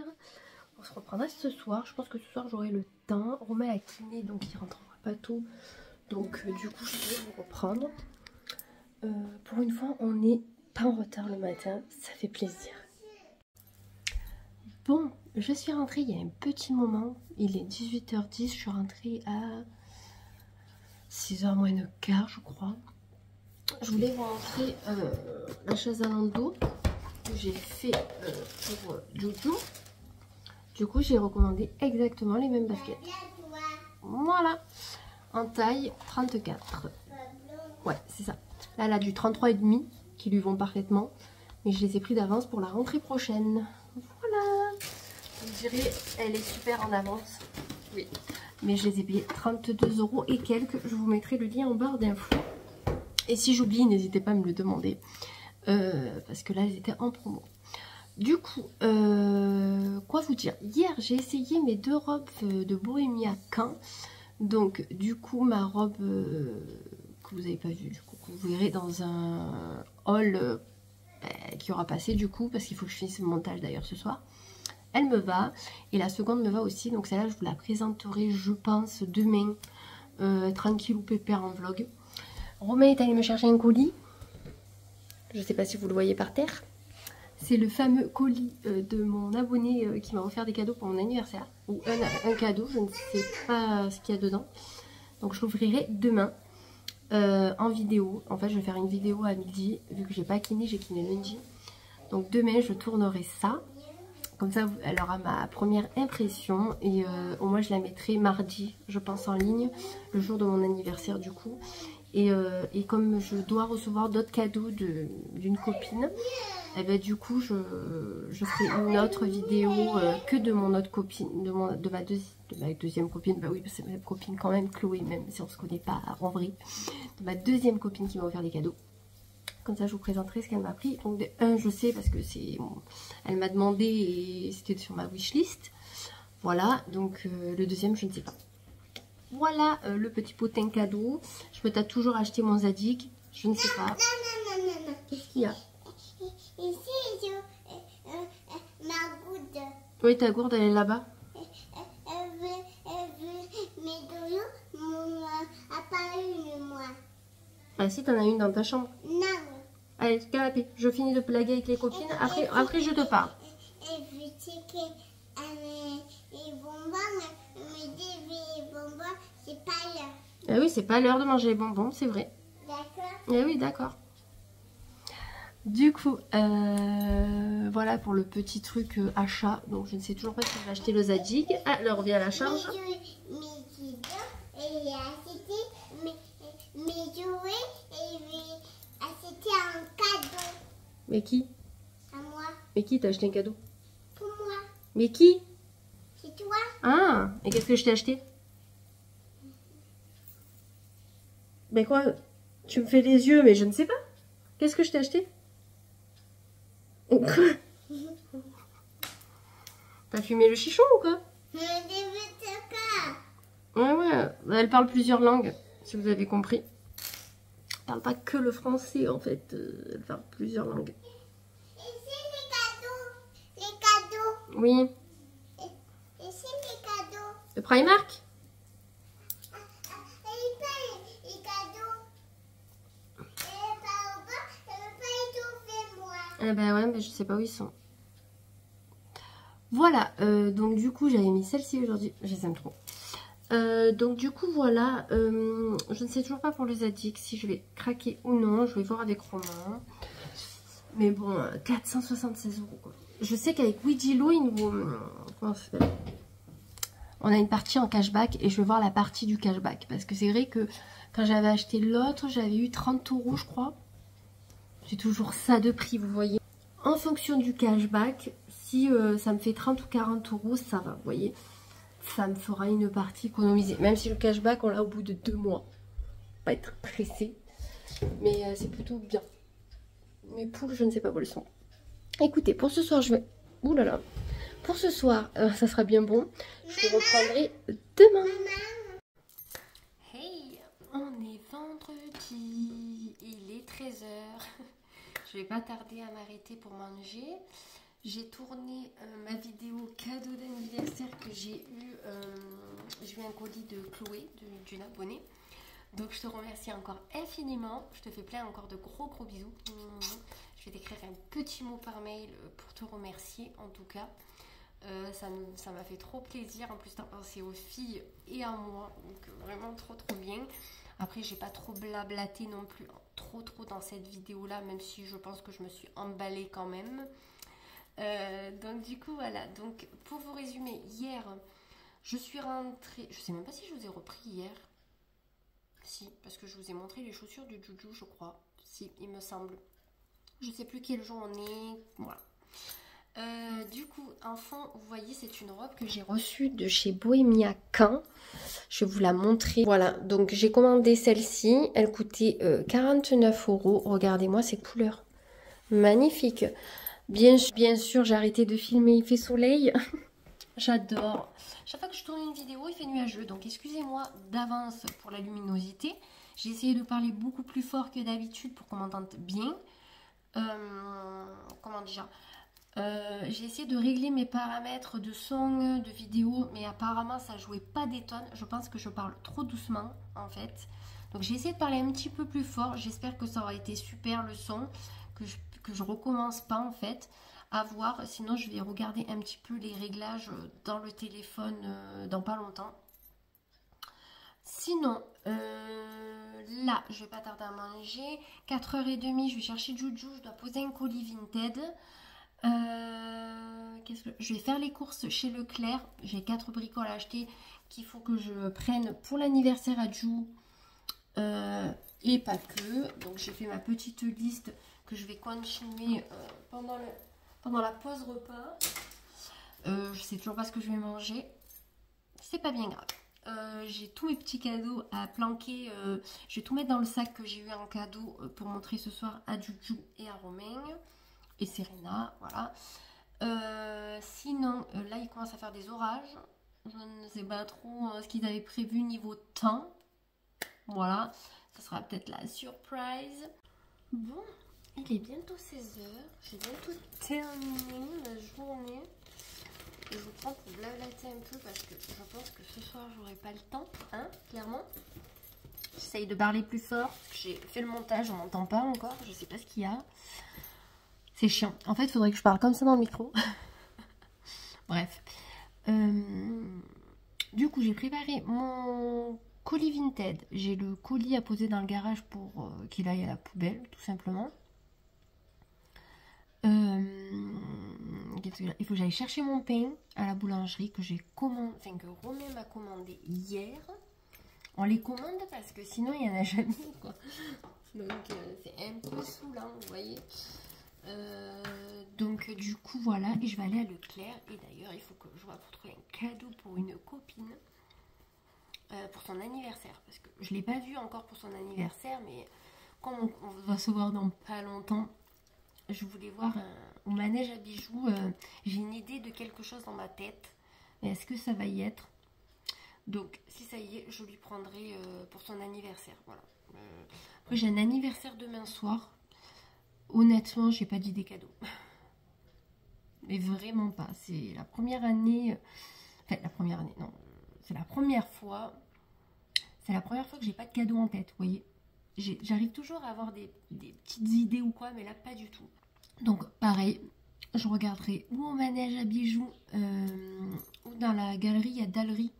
On se reprendra ce soir. Je pense que ce soir j'aurai le temps. Romain a kiné donc il rentrera pas tôt. Donc du coup je vais vous reprendre. Pour une fois on n'est pas en retard le matin. Ça fait plaisir. Bon, je suis rentrée il y a un petit moment. Il est 18h10. Je suis rentrée à 6h moins le quart je crois. Je voulais vous montrer la chaise à landau que j'ai fait pour Jojo. Du coup, j'ai recommandé exactement les mêmes baskets. Voilà. En taille 34. Ouais, c'est ça. Là, elle a du 33,5 qui lui vont parfaitement. Mais je les ai pris d'avance pour la rentrée prochaine. Voilà. Vous direz, elle est super en avance. Oui. Mais je les ai payés 32 € et quelques. Je vous mettrai le lien en barre d'infos. Et si j'oublie, n'hésitez pas à me le demander. Parce que là, elles étaient en promo. Du coup, quoi vous dire? Hier, j'ai essayé mes deux robes de Bohemia Caen. Donc, du coup, ma robe que vous n'avez pas vue, du coup, que vous verrez dans un haul qui aura passé, du coup, parce qu'il faut que je finisse le montage d'ailleurs ce soir. Elle me va. Et la seconde me va aussi. Donc, celle-là, je vous la présenterai, je pense, demain, tranquille ou pépère en vlog. Romain est allé me chercher un colis. Je ne sais pas si vous le voyez par terre. C'est le fameux colis de mon abonné qui m'a offert des cadeaux pour mon anniversaire. Ou un cadeau, je ne sais pas ce qu'il y a dedans. Donc je l'ouvrirai demain en vidéo. En fait, je vais faire une vidéo à midi. Vu que j'ai pas kiné, j'ai kiné lundi. Donc demain, je tournerai ça. Comme ça, elle aura ma première impression. Et au moins, je la mettrai mardi, je pense, en ligne. Le jour de mon anniversaire, du coup. Et comme je dois recevoir d'autres cadeaux d'une copine, et ben du coup je ferai une autre vidéo que de mon autre copine, de ma deuxième copine, bah oui c'est ma copine quand même, Chloé, même si on se connaît pas en vrai, de ma deuxième copine qui m'a offert des cadeaux. Comme ça je vous présenterai ce qu'elle m'a pris. Donc de un je sais parce que elle m'a demandé et c'était sur ma wishlist. Voilà, donc le deuxième je ne sais pas. Voilà le petit potin cadeau. Je me tâte toujours à acheter mon Zadig. Je ne sais pas. Non. Qu'est-ce qu'il y a? Ici, ma gourde. Oui, ta gourde, elle est là-bas. Elle veut mes doyaux, mon appareil, moi. Ah si, t'en as une dans ta chambre. Non. Allez, canapé. Je finis de blaguer avec les copines. Après je te parle. Elle veut checker les bonbons, mais les bonbons, c'est pas l'heure. Ah oui, c'est pas l'heure de manger les bonbons, c'est vrai. D'accord? Ah oui, d'accord. Du coup, voilà pour le petit truc achat. Donc je ne sais toujours pas si je vais acheter le Zadig. Ah, là on revient à la charge. Mais je Mais qui? À moi. Mais qui t'a acheté un cadeau? Pour moi. Mais qui? C'est toi. Ah, et qu'est-ce que je t'ai acheté? Mais quoi? Tu me fais les yeux, mais je ne sais pas. Qu'est-ce que je t'ai acheté? Quoi? T'as fumé le chichon ou quoi? Ouais, ouais, elle parle plusieurs langues, si vous avez compris. Elle parle pas que le français, en fait. Elle parle plusieurs langues. Et c'est les cadeaux. Les cadeaux. Oui. Et c'est les cadeaux. Le Primark? Les cadeaux. Et papa, elle veut pas étouffer moi. Eh ben ouais, mais je sais pas où ils sont. Voilà, donc du coup, j'avais mis celle-ci aujourd'hui. Je les aime trop. Donc du coup, voilà. Je ne sais toujours pas pour le Zadig si je vais craquer ou non. Je vais voir avec Romain. Mais bon, 476 €, quoi. Je sais qu'avec Ouijilo, il nous... Comment ça s'appelle? On a une partie en cashback et je vais voir la partie du cashback. Parce que c'est vrai que quand j'avais acheté l'autre, j'avais eu 30 €, je crois. C'est toujours ça de prix, vous voyez. En fonction du cashback, si ça me fait 30 ou 40 €, ça va, vous voyez. Ça me fera une partie économisée. Même si le cashback, on l'a au bout de 2 mois. Pas être pressé. Mais c'est plutôt bien. Mes poules, je ne sais pas où elles sont. Écoutez, pour ce soir, je vais... Ouh là là. Pour ce soir, ça sera bien bon. Je vous reprendrai demain. Hey, on est vendredi. Il est 13 h. Je vais pas tarder à m'arrêter pour manger. J'ai tourné ma vidéo cadeau d'anniversaire que j'ai eu. J'ai eu un colis de Chloé, d'une abonnée. Donc je te remercie encore infiniment. Je te fais plein encore de gros bisous. Je vais t'écrire un petit mot par mail pour te remercier en tout cas. Ça m'a fait trop plaisir. En plus t'as pensé aux filles et à moi. Donc vraiment trop bien. Après j'ai pas trop blablaté non plus trop dans cette vidéo là. Même si je pense que je me suis emballée quand même. Donc du coup voilà. Donc pour vous résumer, hier je suis rentrée. Je sais même pas si je vous ai repris hier. Si, parce que je vous ai montré les chaussures du Juju, je crois. Si, il me semble. Je sais plus quel jour on est. Voilà. Du coup, en fond, vous voyez, c'est une robe que j'ai reçue de chez Bohemia Caen. Je vais vous la montrer. Voilà, donc j'ai commandé celle-ci. Elle coûtait 49 €. Regardez-moi ces couleurs. Magnifique. Bien sûr, j'ai arrêté de filmer. Il fait soleil. J'adore. Chaque fois que je tourne une vidéo, il fait nuageux. Donc, excusez-moi d'avance pour la luminosité. J'ai essayé de parler beaucoup plus fort que d'habitude pour qu'on m'entende bien. Comment déjà j'ai essayé de régler mes paramètres de son, de vidéo, mais apparemment ça jouait pas des tonnes. Je pense que je parle trop doucement en fait. Donc j'ai essayé de parler un petit peu plus fort. J'espère que ça aura été super le son, que je recommence pas en fait. À voir, sinon je vais regarder un petit peu les réglages dans le téléphone dans pas longtemps. Sinon, là, je vais pas tarder à manger. 4h30, je vais chercher Juju, je dois poser un colis Vinted. Je vais faire les courses chez Leclerc. J'ai 4 bricoles à acheter qu'il faut que je prenne pour l'anniversaire à Ju. Et pas que. Donc j'ai fait ma petite liste que je vais continuer pendant la pause repas. Je sais toujours pas ce que je vais manger. C'est pas bien grave. J'ai tous mes petits cadeaux à planquer. Je vais tout mettre dans le sac que j'ai eu en cadeau pour montrer ce soir à Juju et à Romain et Serena. Voilà. Sinon, là, il commence à faire des orages. Je ne sais pas trop ce qu'ils avaient prévu niveau temps. Voilà. Ça sera peut-être la surprise. Bon, il est bientôt 16 h. J'ai bientôt terminé la journée. Je vous prends pour blablater un peu parce que je pense que ce soir j'aurai pas le temps, hein, clairement. J'essaye de parler plus fort parce que j'ai fait le montage, on m'entend pas encore, je sais pas ce qu'il y a. C'est chiant. En fait, il faudrait que je parle comme ça dans le micro. Bref. Du coup, j'ai préparé mon colis Vinted. J'ai le colis à poser dans le garage pour qu'il aille à la poubelle, tout simplement. Il faut que j'aille chercher mon pain à la boulangerie que j'ai commandé, enfin que Romain m'a commandé hier. On les commande parce que sinon il n'y en a jamais quoi. Donc c'est un peu saoulant, vous voyez. Donc du coup voilà, et je vais aller à Leclerc. Et d'ailleurs il faut que je vois pour trouver un cadeau pour une copine pour son anniversaire, parce que je l'ai pas vu encore pour son anniversaire, mais comme on va se voir dans pas longtemps, je voulais voir au manège à bijoux. J'ai une idée de quelque chose dans ma tête, mais est-ce que ça va y être? Donc si ça y est, je lui prendrai pour son anniversaire. Voilà. Après j'ai un anniversaire demain soir. Honnêtement, j'ai pas d'idée cadeau. Mais vraiment pas. C'est la première année. Enfin, la première année, non. C'est la première fois. C'est la première fois que j'ai pas de cadeau en tête, vous voyez. J'arrive toujours à avoir des petites idées ou quoi, mais là, pas du tout. Donc, pareil, je regarderai ou au manège à bijoux, ou dans la galerie, il y a Dallery.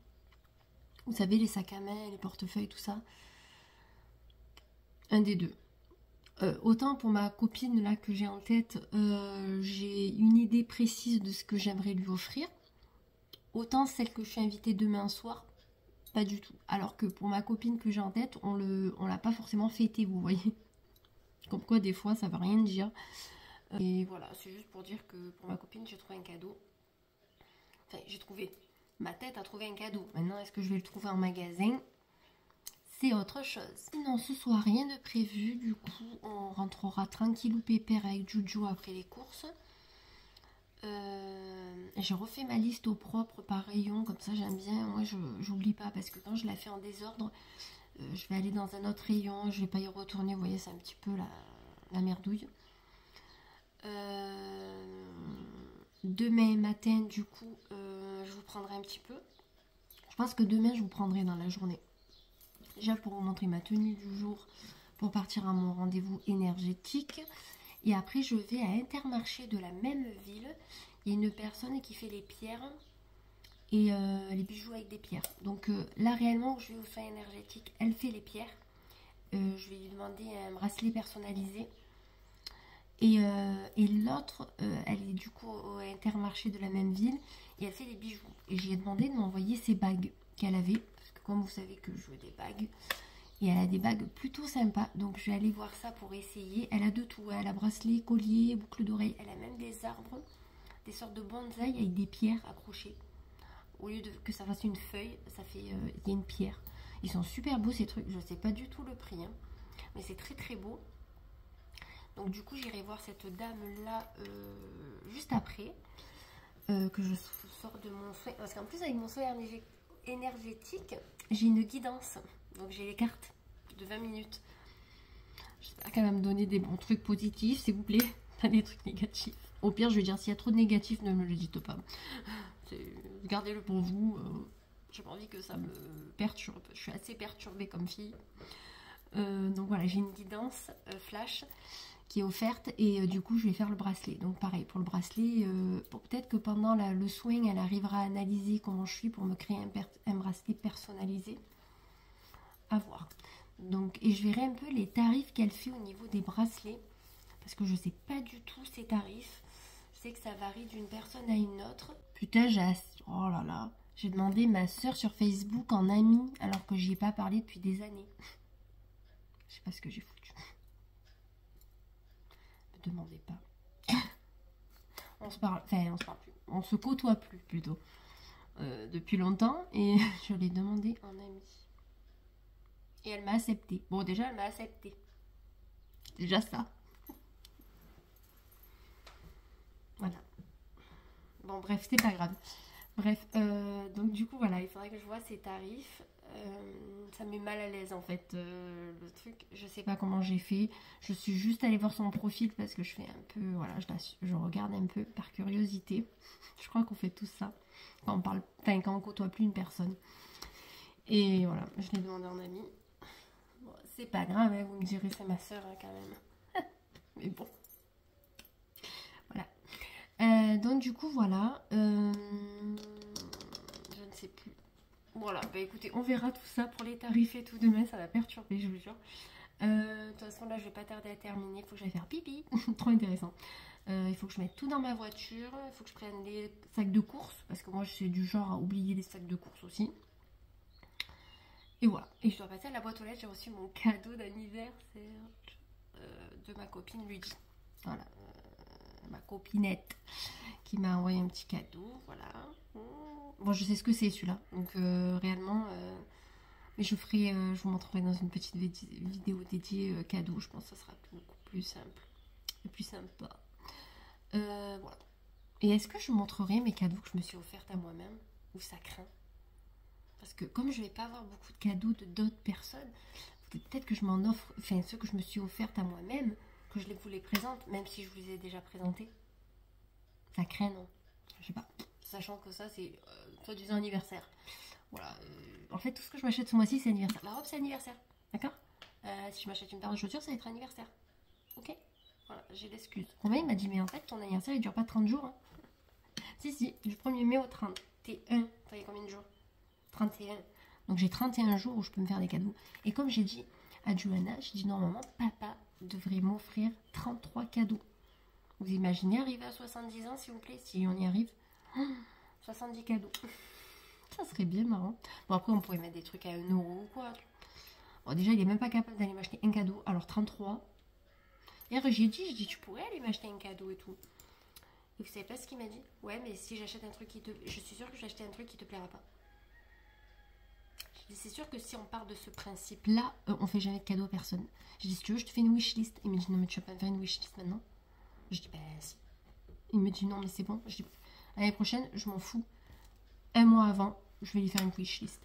Vous savez, les sacs à main, les portefeuilles, tout ça. Un des deux. Autant pour ma copine là que j'ai en tête, j'ai une idée précise de ce que j'aimerais lui offrir. Autant celle que je suis invitée demain soir, pas du tout. Alors que pour ma copine que j'ai en tête, on l'a pas forcément fêté, vous voyez. Comme quoi des fois ça veut rien dire. Et voilà, c'est juste pour dire que pour ma copine j'ai trouvé un cadeau. Enfin j'ai trouvé, ma tête a trouvé un cadeau. Maintenant est-ce que je vais le trouver en magasin? C'est autre chose. Non, ce soir, rien de prévu. Du coup, on rentrera tranquillou pépère avec Juju après les courses. J'ai refait ma liste au propre par rayon. Comme ça, j'aime bien. Moi, j'oublie pas parce que quand je la fais en désordre, je vais aller dans un autre rayon. Je vais pas y retourner. Vous voyez, c'est un petit peu la merdouille. Demain matin, du coup, je vous prendrai un petit peu. Je pense que demain, je vous prendrai dans la journée. Déjà pour vous montrer ma tenue du jour pour partir à mon rendez-vous énergétique. Et après je vais à Intermarché de la même ville. Il y a une personne qui fait les pierres et les bijoux avec des pierres. Donc là réellement je vais au soin énergétique, elle fait les pierres. Je vais lui demander un bracelet personnalisé. Et l'autre, elle est du coup au Intermarché de la même ville et elle fait des bijoux. Et j'ai demandé de m'envoyer ses bagues qu'elle avait. Comme vous savez que je veux des bagues. Et elle a des bagues plutôt sympas. Donc je vais aller voir ça pour essayer. Elle a de tout. Elle a bracelet, collier, boucle d'oreille. Elle a même des arbres. Des sortes de bonsaï avec des pierres accrochées. Au lieu que ça fasse une feuille, ça fait, il y a une pierre. Ils sont super beaux ces trucs. Je ne sais pas du tout le prix. Hein, mais c'est très très beau. Donc du coup j'irai voir cette dame là juste après. Que je sors de mon soin. Parce qu'en plus avec mon soin énergétique, j'ai une guidance, donc j'ai les cartes de 20 minutes. J'espère qu'elle va me donner des bons trucs positifs, s'il vous plaît, pas des trucs négatifs. Au pire, je vais dire, s'il y a trop de négatifs, ne me le dites pas. Gardez-le pour vous. J'ai pas envie que ça me perturbe. Je suis assez perturbée comme fille. Donc voilà, j'ai une guidance flash qui est offerte et du coup je vais faire le bracelet. Donc pareil pour le bracelet, peut-être que pendant le soin elle arrivera à analyser comment je suis pour me créer un bracelet personnalisé. À voir. Donc et je verrai un peu les tarifs qu'elle fait au niveau des bracelets parce que je sais pas du tout ces tarifs. Je sais que ça varie d'une personne à une autre. Putain, oh là là, j'ai demandé ma soeur sur Facebook en amie alors que j'y ai pas parlé depuis des années. Je sais pas ce que j'ai foutu. Demandez pas. On se parle plus. On se côtoie plus plutôt. Depuis longtemps et je l'ai demandé en ami. Et elle m'a accepté. Bon déjà elle m'a accepté. Déjà ça. Voilà. Bon bref, c'est pas grave. Bref, donc du coup voilà, il faudrait que je vois ces tarifs. Ça me met mal à l'aise en fait le truc, je sais pas comment j'ai fait, je suis juste allée voir son profil parce que je fais un peu, voilà, je regarde un peu par curiosité, je crois qu'on fait tout ça quand on parle, enfin quand on côtoie plus une personne, et voilà, je l'ai demandé en ami, bon, c'est pas grave, hein, vous me direz c'est ma soeur hein, quand même, mais bon, voilà, donc du coup voilà, je ne sais plus. Voilà, bah écoutez, on verra tout ça pour les tarifs et tout demain, ça va perturber, je vous jure. De toute façon, là, je vais pas tarder à terminer, il faut que j'aille faire pipi, trop intéressant. Il faut que je mette tout dans ma voiture, il faut que je prenne les sacs de course, parce que moi, je suis du genre à oublier les sacs de course aussi. Et voilà, et je dois passer à la boîte aux lettres, j'ai reçu mon cadeau d'anniversaire de ma copine Ludy. Voilà, ma copinette, qui m'a envoyé un petit cadeau, voilà. Bon, je sais ce que c'est celui-là, donc réellement, mais je vous montrerai dans une petite vidéo dédiée cadeau, je pense que ça sera beaucoup plus simple, et plus sympa. Voilà. Et est-ce que je montrerai mes cadeaux que je me suis offertes à moi-même, ou ça craint? Parce que comme je vais pas avoir beaucoup de cadeaux de d'autres personnes, peut-être que je m'en offre, enfin ceux que je me suis offertes à moi-même, que je vous les présente, même si je vous les ai déjà présentés. Ça craint, non? Je sais pas. Sachant que ça, c'est soi-disant anniversaire. Voilà. En fait, tout ce que je m'achète ce mois-ci, c'est anniversaire. La robe, c'est anniversaire. D'accord? Si je m'achète une paire de chaussures, ça va être anniversaire. Ok? Voilà, j'ai l'excuse. Romain, il m'a dit, mais en fait, ton anniversaire, il dure pas 30 jours. Hein. Si, du 1er mai au 31. Ça fait combien de jours? 31. Donc j'ai 31 jours où je peux me faire des cadeaux. Et comme j'ai dit à Johanna, j'ai dit normalement, papa devrait m'offrir 33 cadeaux. Vous imaginez arriver à 70 ans, s'il vous plaît, si on y arrive? 70 cadeaux. Ça serait bien marrant. Bon, après, on pourrait mettre des trucs à 1 € ou quoi. Bon, déjà, il est même pas capable d'aller m'acheter un cadeau. Alors, 33. Hier, j'ai dit, tu pourrais aller m'acheter un cadeau et tout. Et vous savez pas ce qu'il m'a dit? Ouais, mais si j'achète un truc qui te... Je suis sûre que je vais acheter un truc qui te plaira pas. C'est sûr que si on part de ce principe-là, on fait jamais de cadeau à personne. J'ai dit, si tu veux, je te fais une wishlist. Il me dit, non, mais tu vas pas me faire une wishlist maintenant. Je dis, ben si. Il me dit, non, mais c'est bon. Je dis, l'année prochaine, je m'en fous. Un mois avant, je vais lui faire une wishlist.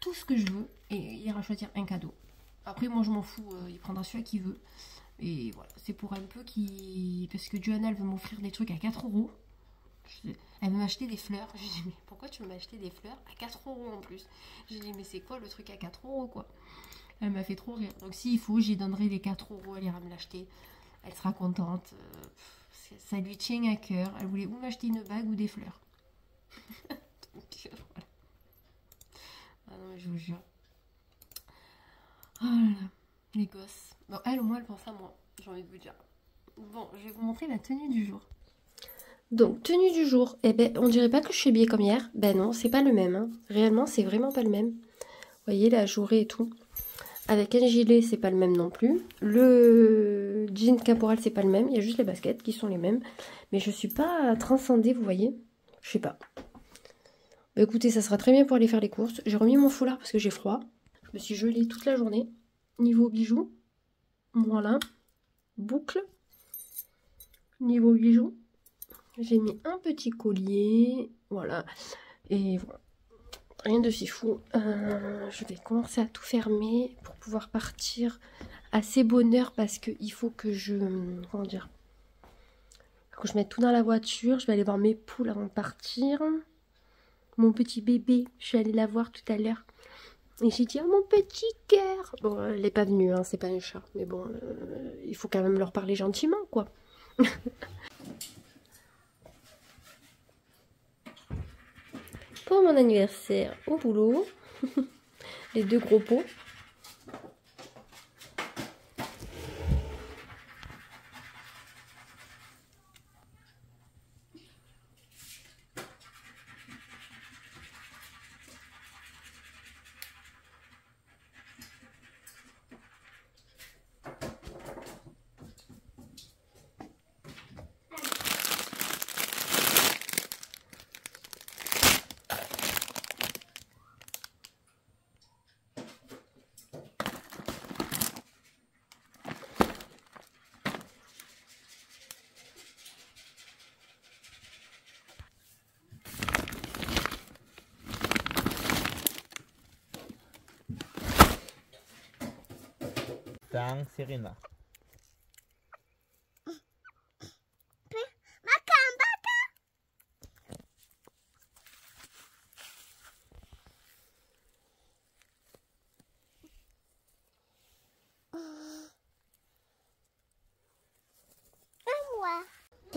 Tout ce que je veux, et il ira choisir un cadeau. Après, moi, je m'en fous. Il prendra celui qu'il veut. Et voilà, c'est pour un peu qui... Parce que Johanna, elle veut m'offrir des trucs à 4 €. Elle veut m'acheter des fleurs. J'ai dit, mais pourquoi tu veux m'acheter des fleurs à 4 € en plus? J'ai dit, mais c'est quoi le truc à 4 € quoi? Elle m'a fait trop rire. Donc s'il faut, j'y donnerai les 4 €, elle ira me l'acheter. Elle sera contente. Ça lui tient à cœur. Elle voulait ou m'acheter une bague ou des fleurs. Donc voilà. Ah non, mais je vous jure. Oh là là, les gosses. Bon, elle au moins, elle pense à moi, j'ai envie de vous dire. Bon, je vais vous montrer la tenue du jour. Donc, tenue du jour, eh ben, on dirait pas que je suis habillée comme hier. Ben non, c'est pas le même. Hein. Réellement, c'est vraiment pas le même. Vous voyez, la jourée et tout. Avec un gilet, c'est pas le même non plus. Le jean caporal, c'est pas le même. Il y a juste les baskets qui sont les mêmes. Mais je suis pas transcendée, vous voyez. Je sais pas. Bah, écoutez, ça sera très bien pour aller faire les courses. J'ai remis mon foulard parce que j'ai froid. Je me suis gelée toute la journée. Niveau bijoux, voilà. Boucle. Niveau bijoux. J'ai mis un petit collier, voilà, et voilà, rien de si fou. Je vais commencer à tout fermer pour pouvoir partir assez bonne heure parce qu'il faut que je, comment dire, que je mette tout dans la voiture. Je vais aller voir mes poules avant de partir. Mon petit bébé, je suis allée la voir tout à l'heure. Et j'ai dit, oh, mon petit cœur. Bon, elle n'est pas venue, hein, c'est pas un chat, mais bon, il faut quand même leur parler gentiment, quoi. Pour mon anniversaire au boulot, les 2 gros pots. Tang Serena.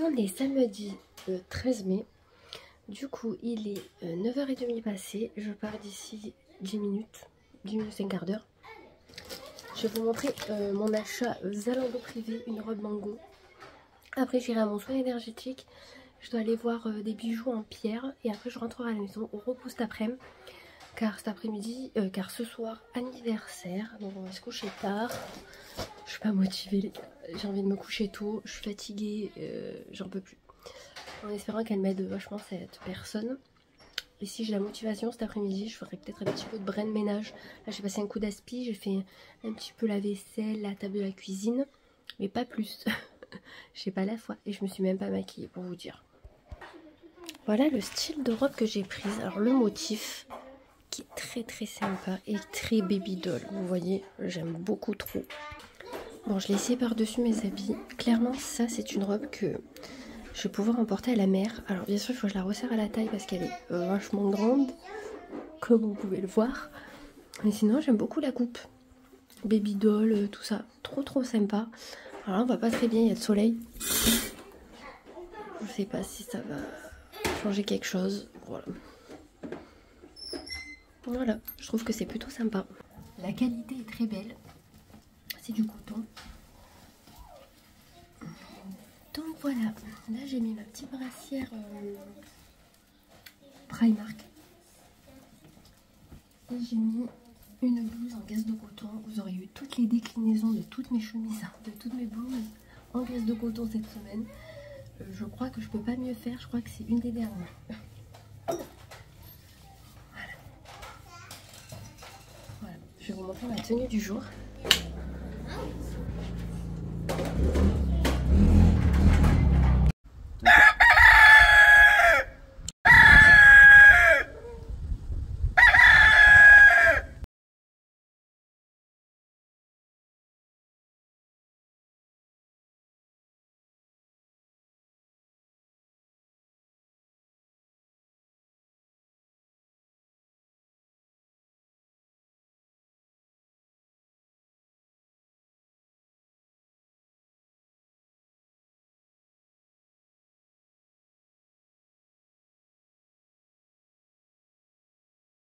On est samedi 13 mai. Du coup, il est 9h30 passé. Je pars d'ici 10 minutes. 10 minutes, c'est un quart d'heure. Je vais vous montrer mon achat Zalando privé, une robe mango. Après, j'irai à mon soin énergétique. Je dois aller voir des bijoux en pierre. Et après, je rentrerai à la maison au repos cet après-midi. car cet après-midi, car ce soir anniversaire, donc on va se coucher tard. Je suis pas motivée les gars, j'ai envie de me coucher tôt, je suis fatiguée, j'en peux plus. En espérant qu'elle m'aide vachement cette personne. Et si j'ai la motivation cet après-midi, je ferai peut-être un petit peu de brin de ménage. Là j'ai passé un coup d'aspi, j'ai fait un petit peu la vaisselle, la table de la cuisine, mais pas plus. J'ai pas la foi et je me suis même pas maquillée pour vous dire. Voilà le style de robe que j'ai prise. Alors le motif qui est très sympa et très baby doll. Vous voyez, j'aime beaucoup trop. Bon, je l'ai essayé par-dessus mes habits. Clairement, ça c'est une robe que je vais pouvoir emporter à la mer. Alors bien sûr, il faut que je la resserre à la taille parce qu'elle est vachement grande, comme vous pouvez le voir. Mais sinon, j'aime beaucoup la coupe. Baby doll, tout ça. Trop sympa. Alors là, on va pas très bien, il y a le soleil. Je sais pas si ça va changer quelque chose. Voilà, je trouve que c'est plutôt sympa. La qualité est très belle. C'est du coton. Donc voilà, là j'ai mis ma petite brassière Primark. Et j'ai mis une blouse en gaze de coton. Vous aurez eu toutes les déclinaisons de toutes mes chemises, de toutes mes blouses en gaze de coton cette semaine. Je crois que je peux pas mieux faire, je crois que c'est une des dernières. Voilà. Je vais vous montrer ma tenue du jour.